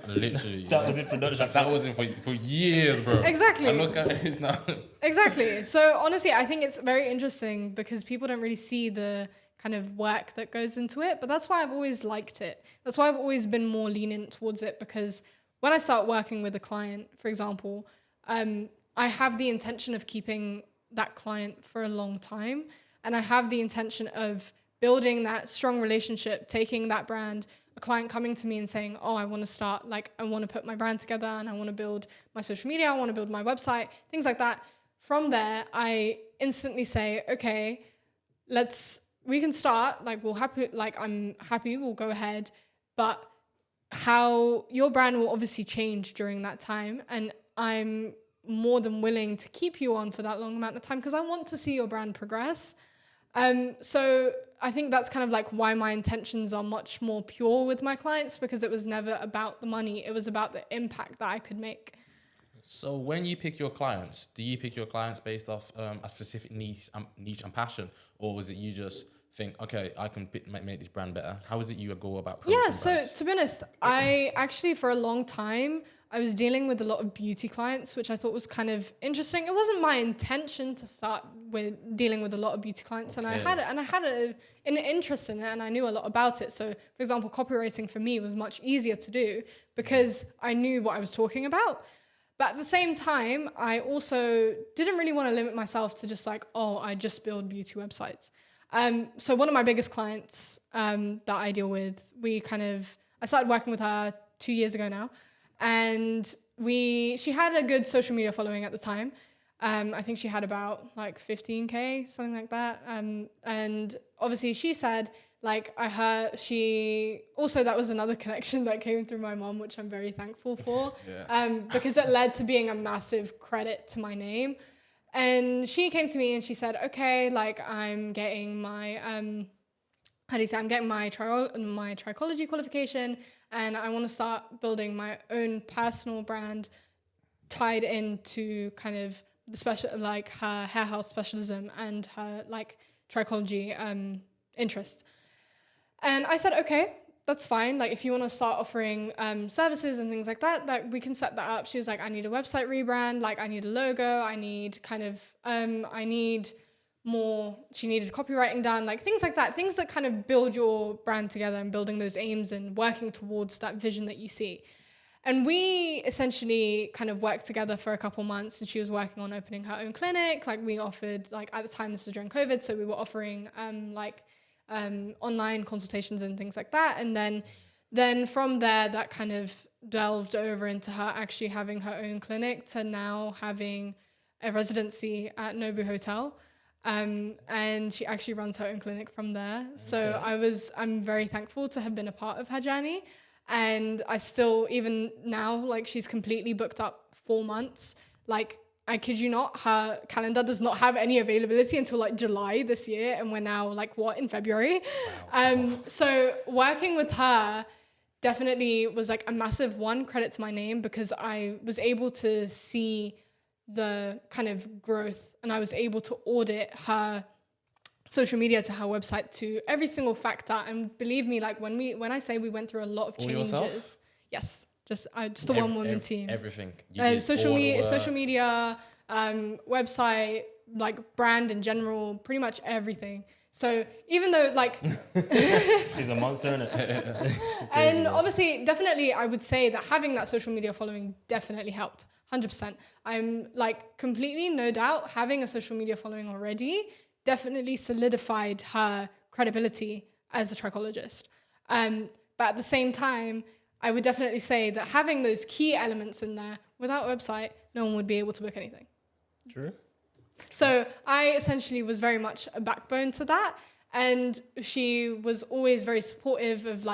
Literally. That was in production. That was in for years, bro. Exactly. And look at it now. Exactly. So honestly, I think it's very interesting because people don't really see the kind of work that goes into it. But that's why I've always liked it. That's why I've always been more lenient towards it, because when I start working with a client, for example, I have the intention of keeping that client for a long time. And I have the intention of building that strong relationship, taking that brand, a client coming to me and saying, oh, I want to start, I want to put my brand together and I want to build my social media, I want to build my website, things like that. From there, I instantly say, okay, we can start, I'm happy, we'll go ahead. But how your brand will obviously change during that time. And I'm more than willing to keep you on for that long amount of time because I want to see your brand progress. So I think that's kind of why my intentions are much more pure with my clients, because it was never about the money. It was about the impact that I could make. So when you pick your clients, do you pick your clients based off a specific niche and passion? Or was it you just think, okay, I can make this brand better? How is it you go about promoting Yeah, so brands? to be honest, I actually for a long time, I was dealing with a lot of beauty clients, which I thought was kind of interesting. It wasn't my intention to start with dealing with a lot of beauty clients, and I had an interest in it, and I knew a lot about it. So, for example, copywriting for me was much easier to do because I knew what I was talking about. But at the same time, I also didn't really want to limit myself to just I just build beauty websites. So one of my biggest clients that I deal with, I started working with her 2 years ago now. And she had a good social media following at the time. I think she had about 15K, something like that. And obviously she said, that was another connection that came through my mom, which I'm very thankful for, because it led to being a massive credit to my name. And she came to me and she said, okay, I'm getting my, I'm getting my trichology qualification, and I want to start building my own personal brand tied into kind of the special, her hair health specialism and her trichology interest. And I said, okay, that's fine. If you want to start offering services and things like that, we can set that up. She was like, I need a website rebrand. I need a logo. I need I need more. She needed copywriting done, things like that, things that kind of build your brand together and building those aims and working towards that vision that you see. And we essentially kind of worked together for a couple months, and she was working on opening her own clinic. We offered, at the time, this was during COVID, so we were offering online consultations and things like that. And then from there, that kind of delved over into her actually having her own clinic to now having a residency at Nobu Hotel. And she actually runs her own clinic from there. Okay. So I'm very thankful to have been a part of her journey. And I still, even now, she's completely booked up 4 months. I kid you not, her calendar does not have any availability until July this year. And we're now in February. Wow. So working with her definitely was a massive credit to my name, because I was able to see the kind of growth, and I was able to audit her social media to her website to every single factor. And believe me, when I say we went through a lot of changes, yourself? Yes, just a one-woman team. Everything. Social media, website, brand in general, pretty much everything. So even though she's a monster, innit? And obviously, definitely, I would say that having that social media following definitely helped. 100%. I'm completely, no doubt, having a social media following already definitely solidified her credibility as a trichologist. But at the same time, I would definitely say that having those key elements in there, without a website, no one would be able to book anything. True. So I essentially was very much a backbone to that. And she was always very supportive of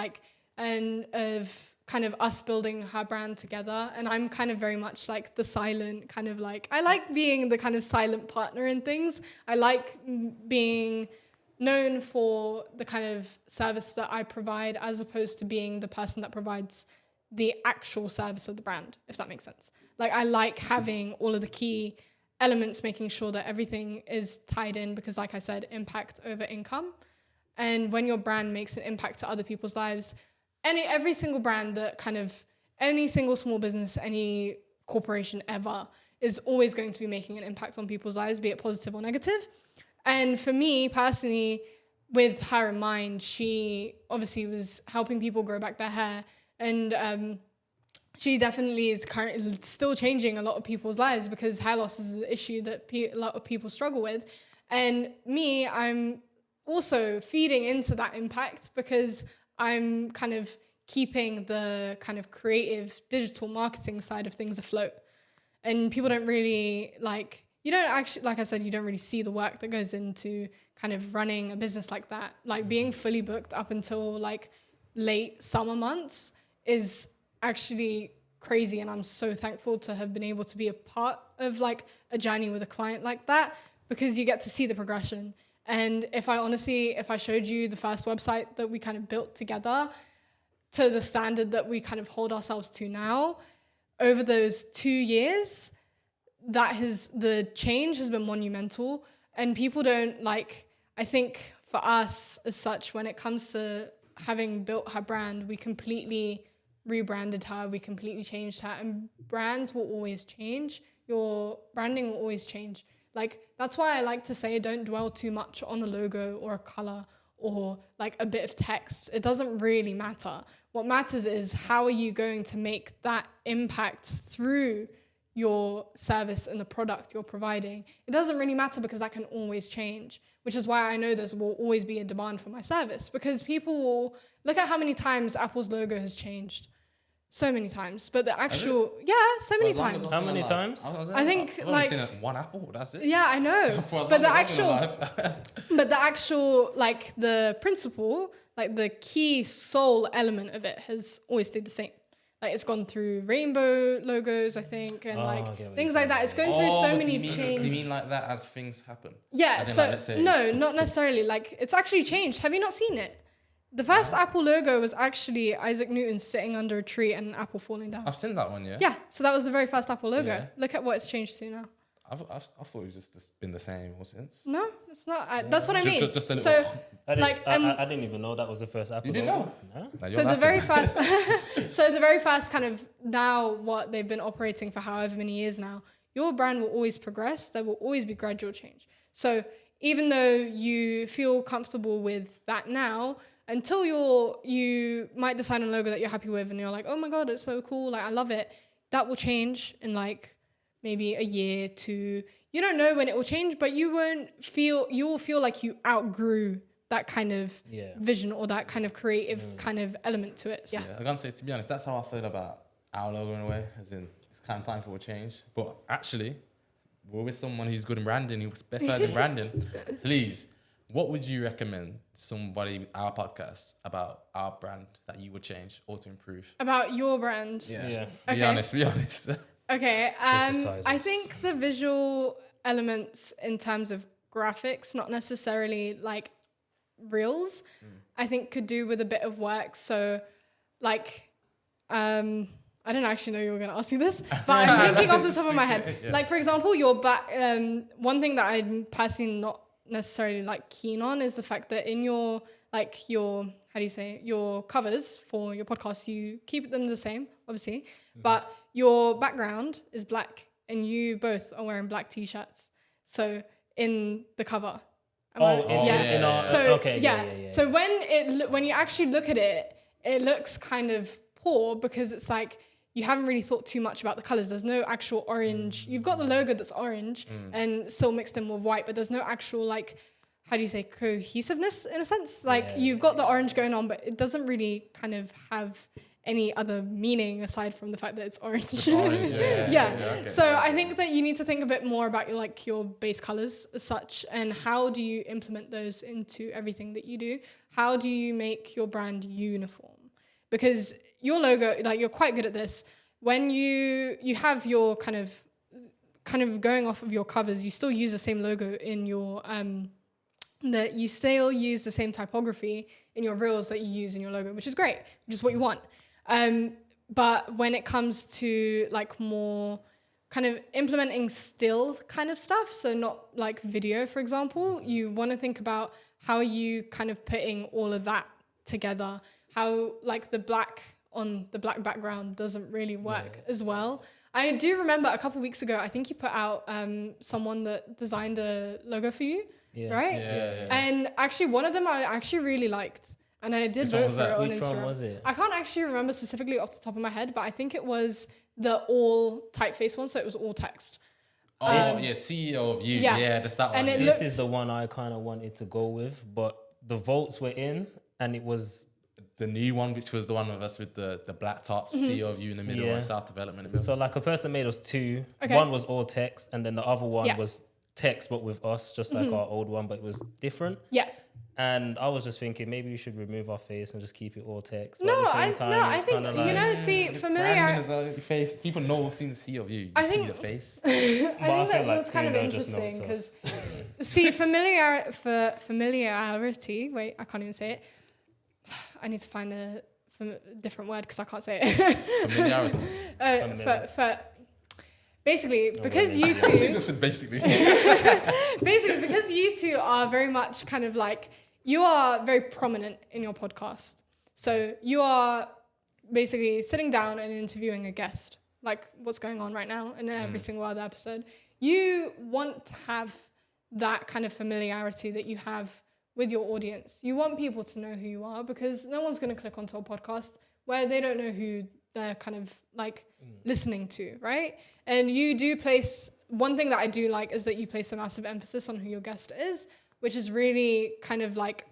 kind of us building her brand together. And I'm kind of very much like the silent kind of like, I like being the kind of silent partner in things. I like being known for the kind of service that I provide, as opposed to being the person that provides the actual service of the brand, if that makes sense. Like, I like having all of the key elements, making sure that everything is tied in, because like I said, impact over income. And when your brand makes an impact to other people's lives, every single brand that kind of, any single small business, any corporation ever is always going to be making an impact on people's lives, be it positive or negative. And for me personally, with her in mind, she obviously was helping people grow back their hair. And she definitely is currently still changing a lot of people's lives, because hair loss is an issue that a lot of people struggle with. And me, I'm also feeding into that impact, because I'm kind of keeping the kind of creative digital marketing side of things afloat. And people don't really you don't actually, like I said, you don't really see the work that goes into kind of running a business like that. Like, being fully booked up until like late summer months is actually crazy. And I'm so thankful to have been able to be a part of like a journey with a client like that, because you get to see the progression. And if I showed you the first website that we kind of built together to the standard that we kind of hold ourselves to now, over those 2 years, the change has been monumental. And people don't I think for us as such, when it comes to having built her brand, we completely rebranded her, we completely changed her. And brands will always change. Your branding will always change. That's why I like to say, don't dwell too much on a logo or a color or like a bit of text. It doesn't really matter. What matters is, how are you going to make that impact through your service and the product you're providing? It doesn't really matter, because that can always change, which is why I know there will always be a demand for my service, because people will look at how many times Apple's logo has changed. So many times, but the actual, so many times. How many times? I think I've only seen one Apple. That's it. Yeah, I know. But the actual, the principle, the key soul element of it has always stayed the same. It's gone through rainbow logos, I think, and things like that. It's going through so many changes. Do you mean like that as things happen? Yeah. No, not necessarily. It's actually changed. Have you not seen it? The first Apple logo was actually Isaac Newton sitting under a tree and an apple falling down. I've seen that one, yeah. Yeah, so that was the very first Apple logo. Yeah. Look at what it's changed to now. I thought it was just been the same ever since. No, it's not. That's what I mean. Just a little. So, I didn't even know that was the first Apple. You didn't know? No? So the very first, the very first kind of, now what they've been operating for however many years now, your brand will always progress. There will always be gradual change. So even though you feel comfortable with that now, until you might decide on a logo that you're happy with and you're like, oh my God, it's so cool, I love it, that will change in maybe a year, 2. You don't know when it will change, but you will feel like you outgrew that kind of vision or that kind of creative kind of element to it. Yeah. I'm gonna say, to be honest, that's how I feel about our logo in a way, as in it's kind of time for a change. But actually, we're with someone who's good in branding, who specializes in branding. Please, what would you recommend somebody with our podcast about our brand that you would change or to improve? About your brand? Yeah. Okay. Be honest. Okay. I think the visual elements in terms of graphics, not necessarily reels, I think could do with a bit of work. So I don't actually know you were going to ask me this, but I'm thinking off the top of my head. Yeah. For example, your back, one thing that I'm personally not necessarily keen on is the fact that in your your covers for your podcast, you keep them the same, obviously, but your background is black and you both are wearing black t-shirts. So in the cover. So when you actually look at it, it looks kind of poor, because it's you haven't really thought too much about the colors. There's no actual orange. You've got the logo that's orange and still mixed in with white, but there's no actual cohesiveness in a sense. You've got the orange going on, but it doesn't really kind of have any other meaning aside from the fact that it's orange. Okay. So I think that you need to think a bit more about your base colors as such, and how do you implement those into everything that you do? How do you make your brand uniform? because your logo, like you're quite good at this. When you have your kind of going off of your covers, you still use the same logo in your that you still use the same typography in your reels that you use in your logo, which is great, which is what you want. But when it comes to like more kind of implementing still kind of stuff, so not like video, for example, you want to think about how you kind of putting all of that together, how like the black on the black background doesn't really work as well. I do remember a couple of weeks ago, I think you put out someone that designed a logo for you, right? Yeah. And actually one of them I actually really liked. And I did vote for it on Instagram. Which one was it? I can't actually remember specifically off the top of my head, but I think it was the all typeface one, so it was all text. CEO of you. Yeah, that's that one. And This is the one I kind of wanted to go with, but the votes were in, and it was the new one, which was the one of us with the black tops, CEO of you in the middle, and South Development in the middle. So like a person made us two. Okay. One was all text, and then the other one was text, but with us, just like our old one, but it was different. Yeah. And I was just thinking maybe we should remove our face and just keep it all text. But No, at the same time, I think, like, you know, see, Branding as well, your face. People know, seen the CEO of you. You see the face. I think that feel like was kind of seeing that just interesting notes because, see, familiarity. Wait, I can't even say it. I need to find a different word because I can't say it. Familiarity. Basically, because you two, Just basically. basically because you two are very much kind of like, you are very prominent in your podcast. So you are basically sitting down and interviewing a guest, like what's going on right now in every single other episode. You want to have that kind of familiarity that you have with your audience. You want people to know who you are because no one's going to click onto a podcast where they don't know who they're kind of like listening to, right? And you do place, one thing that I do like is that you place a massive emphasis on who your guest is, which is really kind of like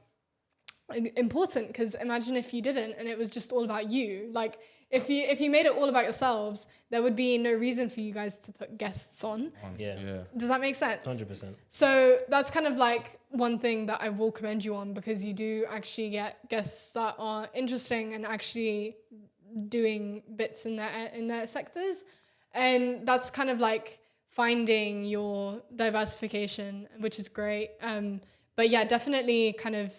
important, because imagine if you didn't and it was just all about you. Like if you made it all about yourselves, there would be no reason for you guys to put guests on. Yeah. Does that make sense? 100%. So that's kind of like one thing that I will commend you on, because you do actually get guests that are interesting and actually doing bits in their sectors. And that's kind of like finding your diversification, which is great. But yeah, definitely kind of,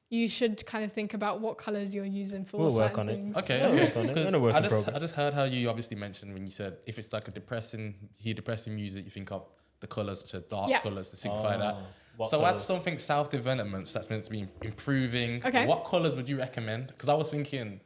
you should kind of think about what colors you're using for certain things. Okay. Because I just heard how you obviously mentioned when you said if it's like a depressing music, you think of the colors, which are dark colors to signify that. So as something self-development that's meant to be improving, what colors would you recommend? Because I was thinking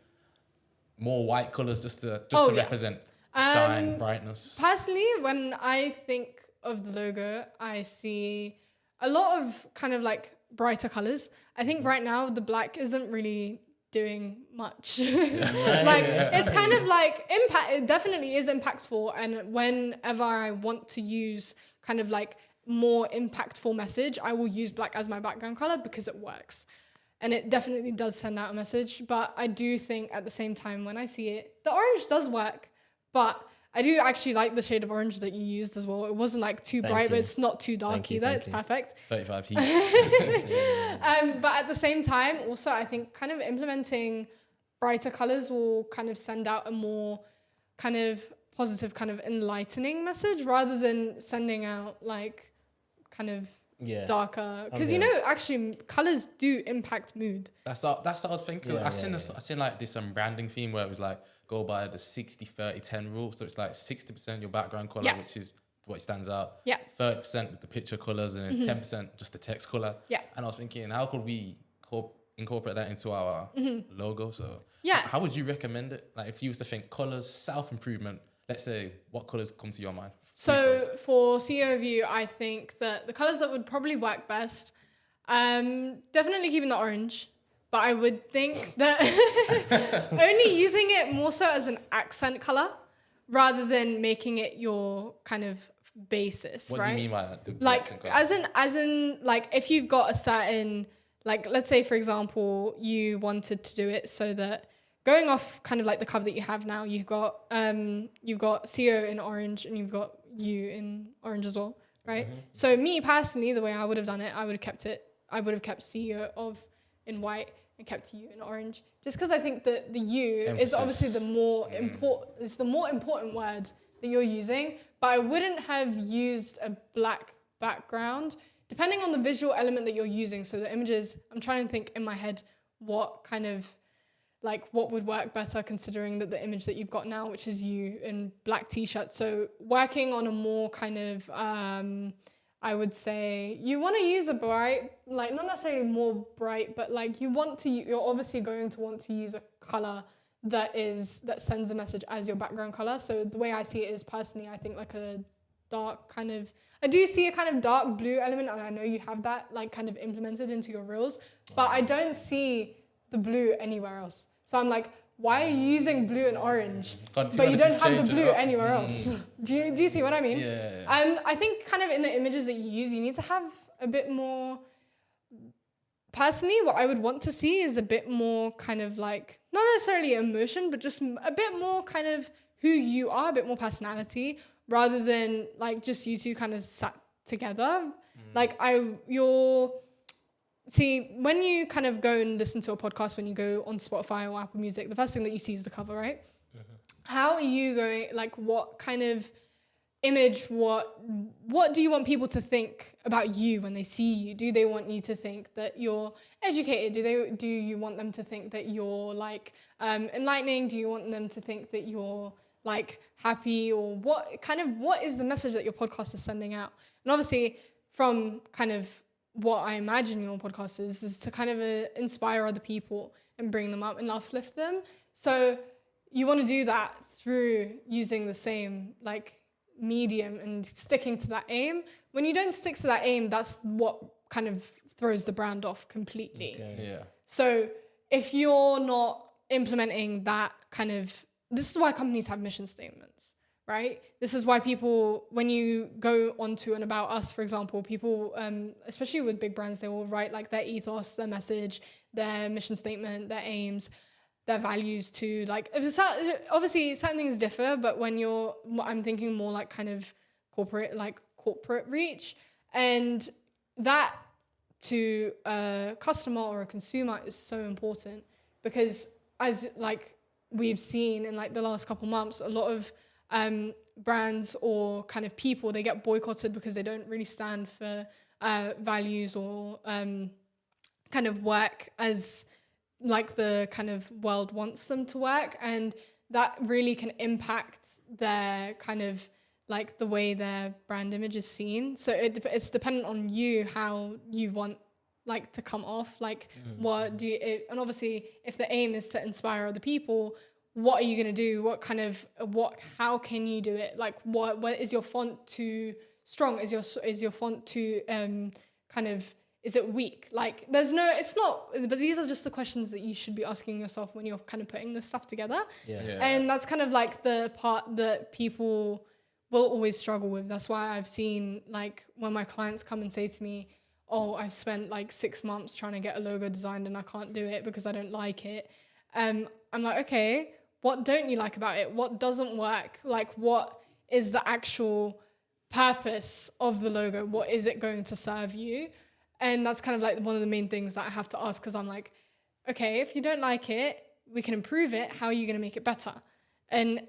more white colors just to represent shine, brightness. Personally, when I think of the logo, I see a lot of kind of like brighter colors. I think right now the black isn't really doing much. It's kind of like it definitely is impactful. And whenever I want to use kind of like more impactful message, I will use black as my background color because it works. And it definitely does send out a message. But I do think at the same time when I see it, the orange does work. But I do actually like the shade of orange that you used as well. It wasn't like too bright, but it's not too dark either. It's perfect. 35 heat. But at the same time, also, I think kind of implementing brighter colors will kind of send out a more kind of positive, kind of enlightening message rather than sending out like kind of darker. Because, you know, actually colors do impact mood. That's what I was thinking. I seen like this branding theme where it was like, go by the 60-30-10 rule. So it's like 60% your background color, which is what stands out. 30% with the picture colors, and then 10% just the text color. And I was thinking, how could we incorporate that into our logo? So how would you recommend it? Like if you was to think colors, self-improvement, let's say, what colors come to your mind? So for CEO View, I think that the colors that would probably work best, definitely keeping the orange. But I would think that only using it more so as an accent color rather than making it your kind of basis, what right? What do you mean by that? Like as in like if you've got a certain, like let's say for example, you wanted to do it so that going off kind of like the cover that you have now, you've got CEO in orange and you've got you in orange as well, right? So me personally, the way I would have done it, I would have kept CEO of in white, and kept you in orange. Just because I think that the you Emphasis. is obviously the more important. It's the more important word that you're using. But I wouldn't have used a black background, depending on the visual element that you're using. So the images, I'm trying to think in my head what kind of, like, what would work better considering that the image that you've got now, which is you in black t-shirt. So working on a more kind of, I would say you want to use a bright, like not necessarily more bright, but like you're obviously going to want to use a color that sends a message as your background color. So the way I see it is personally, I think like a dark kind of, I do see a kind of dark blue element, and I know you have that like kind of implemented into your reels, but I don't see the blue anywhere else. So I'm like, why are you using blue and orange, but you don't have the blue anywhere else? Do you see what I mean? Yeah. I think kind of in the images that you use, you need to have a bit more, personally, what I would want to see is a bit more kind of like, not necessarily emotion, but just a bit more kind of who you are, a bit more personality, rather than like just you two kind of sat together. Like see, when you kind of go and listen to a podcast, when you go on Spotify or Apple Music, the first thing that you see is the cover, right? How are you going, like what kind of image, what do you want people to think about you when they see you? Do they want you to think that you're educated? Do you want them to think that you're like enlightening? Do you want them to think that you're like happy? Or what is the message that your podcast is sending out? And obviously from kind of what I imagine your podcast is to kind of inspire other people and bring them up and uplift them. So you want to do that through using the same like medium and sticking to that aim. When you don't stick to that aim, that's what kind of throws the brand off completely. Okay. Yeah. So if you're not implementing that kind of, this is why companies have mission statements, right? This is why people, when you go onto an About Us, for example, people, especially with big brands, they will write like their ethos, their message, their mission statement, their aims, their values to like, obviously certain things differ, but I'm thinking more like kind of corporate reach, and that to a customer or a consumer is so important, because as like we've seen in like the last couple months, a lot of brands or kind of people, they get boycotted because they don't really stand for values or kind of work as like the kind of world wants them to work, and that really can impact their kind of like the way their brand image is seen. So it's dependent on you how you want like to come off, like what do you, and obviously if the aim is to inspire other people, what are you going to do? How can you do it? Like what is your font too strong? Is your font too kind of, is it weak? Like it's not, but these are just the questions that you should be asking yourself when you're kind of putting this stuff together. Yeah. And that's kind of like the part that people will always struggle with. That's why I've seen like when my clients come and say to me, oh, I've spent like 6 months trying to get a logo designed and I can't do it because I don't like it. I'm like, okay, what don't you like about it? What doesn't work? Like what is the actual purpose of the logo? What is it going to serve you? And that's kind of like one of the main things that I have to ask, because I'm like, okay, if you don't like it, we can improve it. How are you going to make it better? And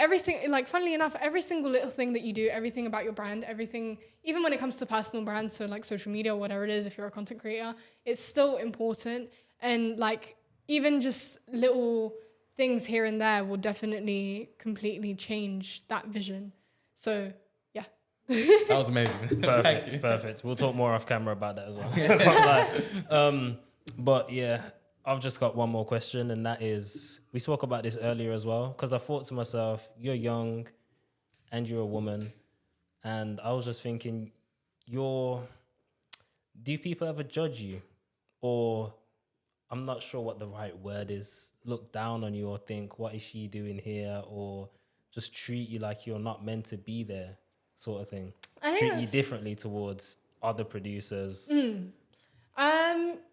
funnily enough, every single little thing that you do, everything about your brand, everything, even when it comes to personal brands, so like social media or whatever it is, if you're a content creator, it's still important. And like even just little things here and there will definitely completely change that vision. So yeah. That was amazing. Perfect. We'll talk more off camera about that as well. But yeah, I've just got one more question, and that is, we spoke about this earlier as well, because I thought to myself, you're young and you're a woman, and I was just thinking, do people ever judge you? Or I'm not sure what the right word is, look down on you or think, what is she doing here? Or just treat you like you're not meant to be there, sort of thing. Treat you differently towards other producers.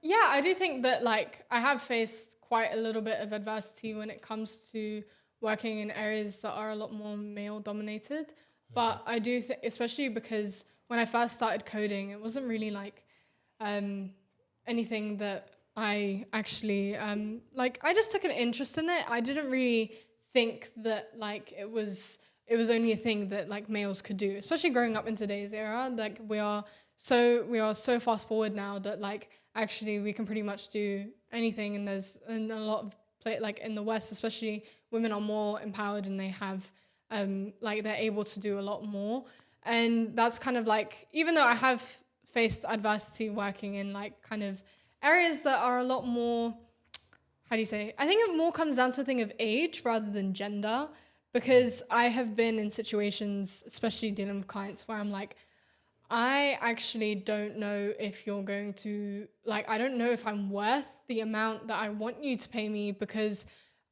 Yeah, I do think that like I have faced quite a little bit of adversity when it comes to working in areas that are a lot more male dominated. But I do think, especially because when I first started coding, it wasn't really like anything that I actually I just took an interest in it. I didn't really think that like it was only a thing that like males could do, especially growing up in today's era. Like we are so fast forward now that like actually we can pretty much do anything, and there's a lot of like in the West especially, women are more empowered and they have like they're able to do a lot more. And that's kind of like, even though I have faced adversity working in like kind of areas that are a lot more, how do you say, I think it more comes down to a thing of age rather than gender, because I have been in situations, especially dealing with clients, where I'm like, I actually don't know if you're going to, like, I don't know if I'm worth the amount that I want you to pay me because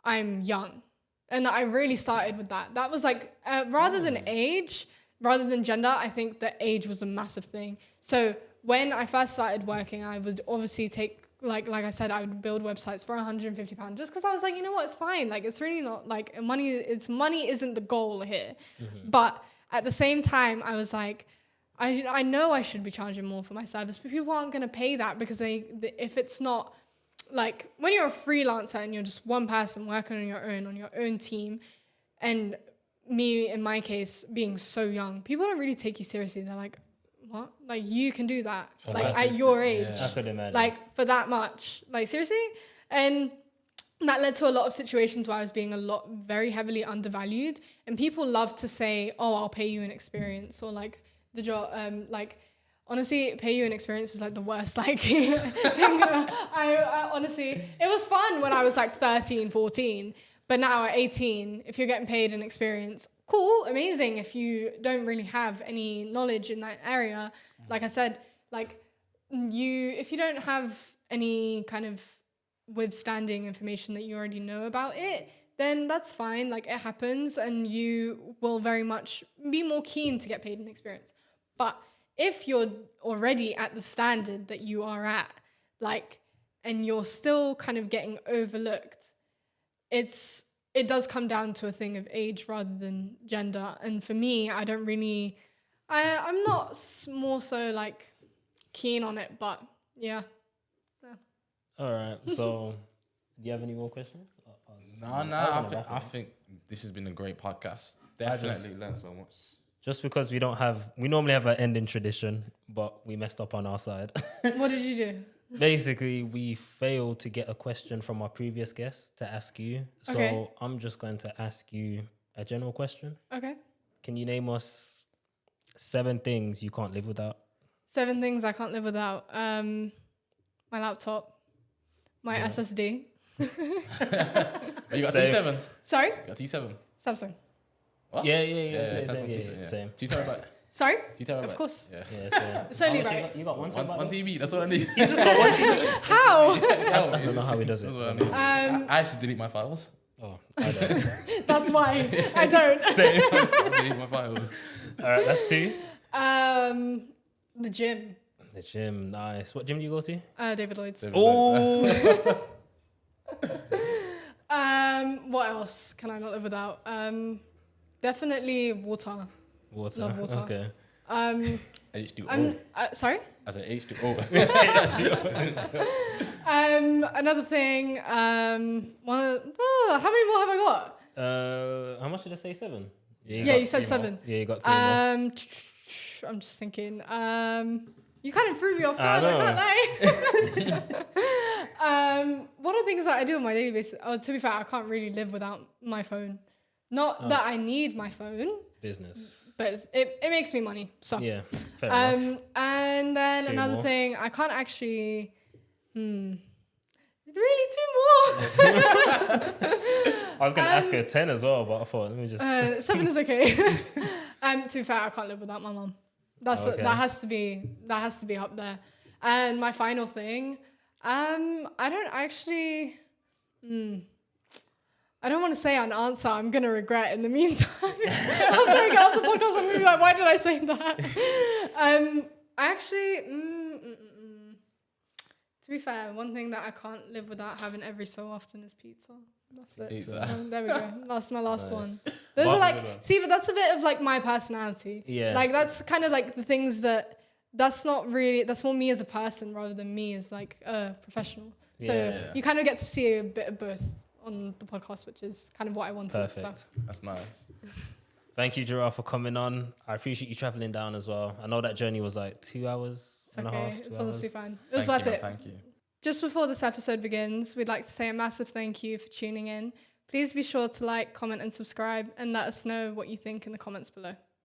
I'm young. And I really started with that. That was like, rather than age, rather than gender, I think that age was a massive thing. So when I first started working, I would obviously take, like I said, I would build websites for £150 just because I was like, you know what, it's fine. Like, it's really not like money isn't the goal here. Mm-hmm. But at the same time, I was like, I know I should be charging more for my service, but people aren't going to pay that because if it's not, like, when you're a freelancer and you're just one person working on your own team, and me, in my case, being so young, people don't really take you seriously. They're like, what? Like, you can do that, like, at your age. Yeah. I could imagine. Like, for that much. Like, seriously? And that led to a lot of situations where I was being very heavily undervalued. And people love to say, oh, I'll pay you an experience, or, like, the job, like, honestly, pay you an experience is like the worst like thing. I honestly, it was fun when I was like 13, 14, but now at 18, if you're getting paid an experience, cool, amazing. If you don't really have any knowledge in that area, like I said, like if you don't have any kind of withstanding information that you already know about it, then that's fine. Like, it happens, and you will very much be more keen to get paid an experience. But if you're already at the standard that you are at, like, and you're still kind of getting overlooked, it does come down to a thing of age rather than gender. And for me, I'm not more so like keen on it, but yeah. All right. So, do you have any more questions? No. I think this has been a great podcast. Definitely learned so much. Just because we normally have an ending tradition, but we messed up on our side. What did you do? Basically, we failed to get a question from our previous guest to ask you. Okay. So I'm just going to ask you a general question. Okay. Can you name us 7 things you can't live without? 7 things I can't live without. My laptop, my SSD. You got T7? Sorry? You got T7? Samsung. What? Yeah. Same. 2 terabyte. Sorry? 2 terabyte. Of course. Yeah. It's only right. You got one TV. That's what I need. He's just got one TV. How? I don't know how he does it. I actually delete my files. Oh, I don't. That's why I don't. Same. I delete my files. All right, that's 2. The gym. The gym, nice. What gym do you go to? David Lloyd's. Oh. What else can I not live without? Definitely water. Water. Love water. Okay. H2O. Sorry? I said H2O. Another thing. How many more have I got? How much did I say? 7. Yeah, you said 7. Yeah, you got 3 more. I'm just thinking. You kind of threw me off guard. I can't lie. What are things that I do on my daily basis? Oh, to be fair, I can't really live without my phone. Not that I need my phone. Business. But it makes me money. So yeah, fair enough. And then 2 another more. thing, I can't actually. Really 2 more. I was gonna ask her 10 as well, but I thought let me just. 7 is okay. To be fair, I can't live without my mom. That has to be up there. And my final thing, I don't actually. I don't want to say an answer I'm going to regret in the meantime. After I get off the podcast, I'm going to be like, why did I say that? To be fair, one thing that I can't live without having every so often is pizza. That's it. Pizza. There we go. That's my last one. Nice. Those are like, see, but that's a bit of like my personality. Yeah. Like that's kind of like the things that that's more me as a person rather than me as like a professional. So you kind of get to see a bit of both on the podcast, which is kind of what I wanted. Perfect. So. That's nice. Thank you, Jorele, for coming on. I appreciate you traveling down as well. I know that journey was like 2 hours and a half. It's honestly fine. It was worth it. Thank you. Just before this episode begins, we'd like to say a massive thank you for tuning in. Please be sure to like, comment, and subscribe, and let us know what you think in the comments below.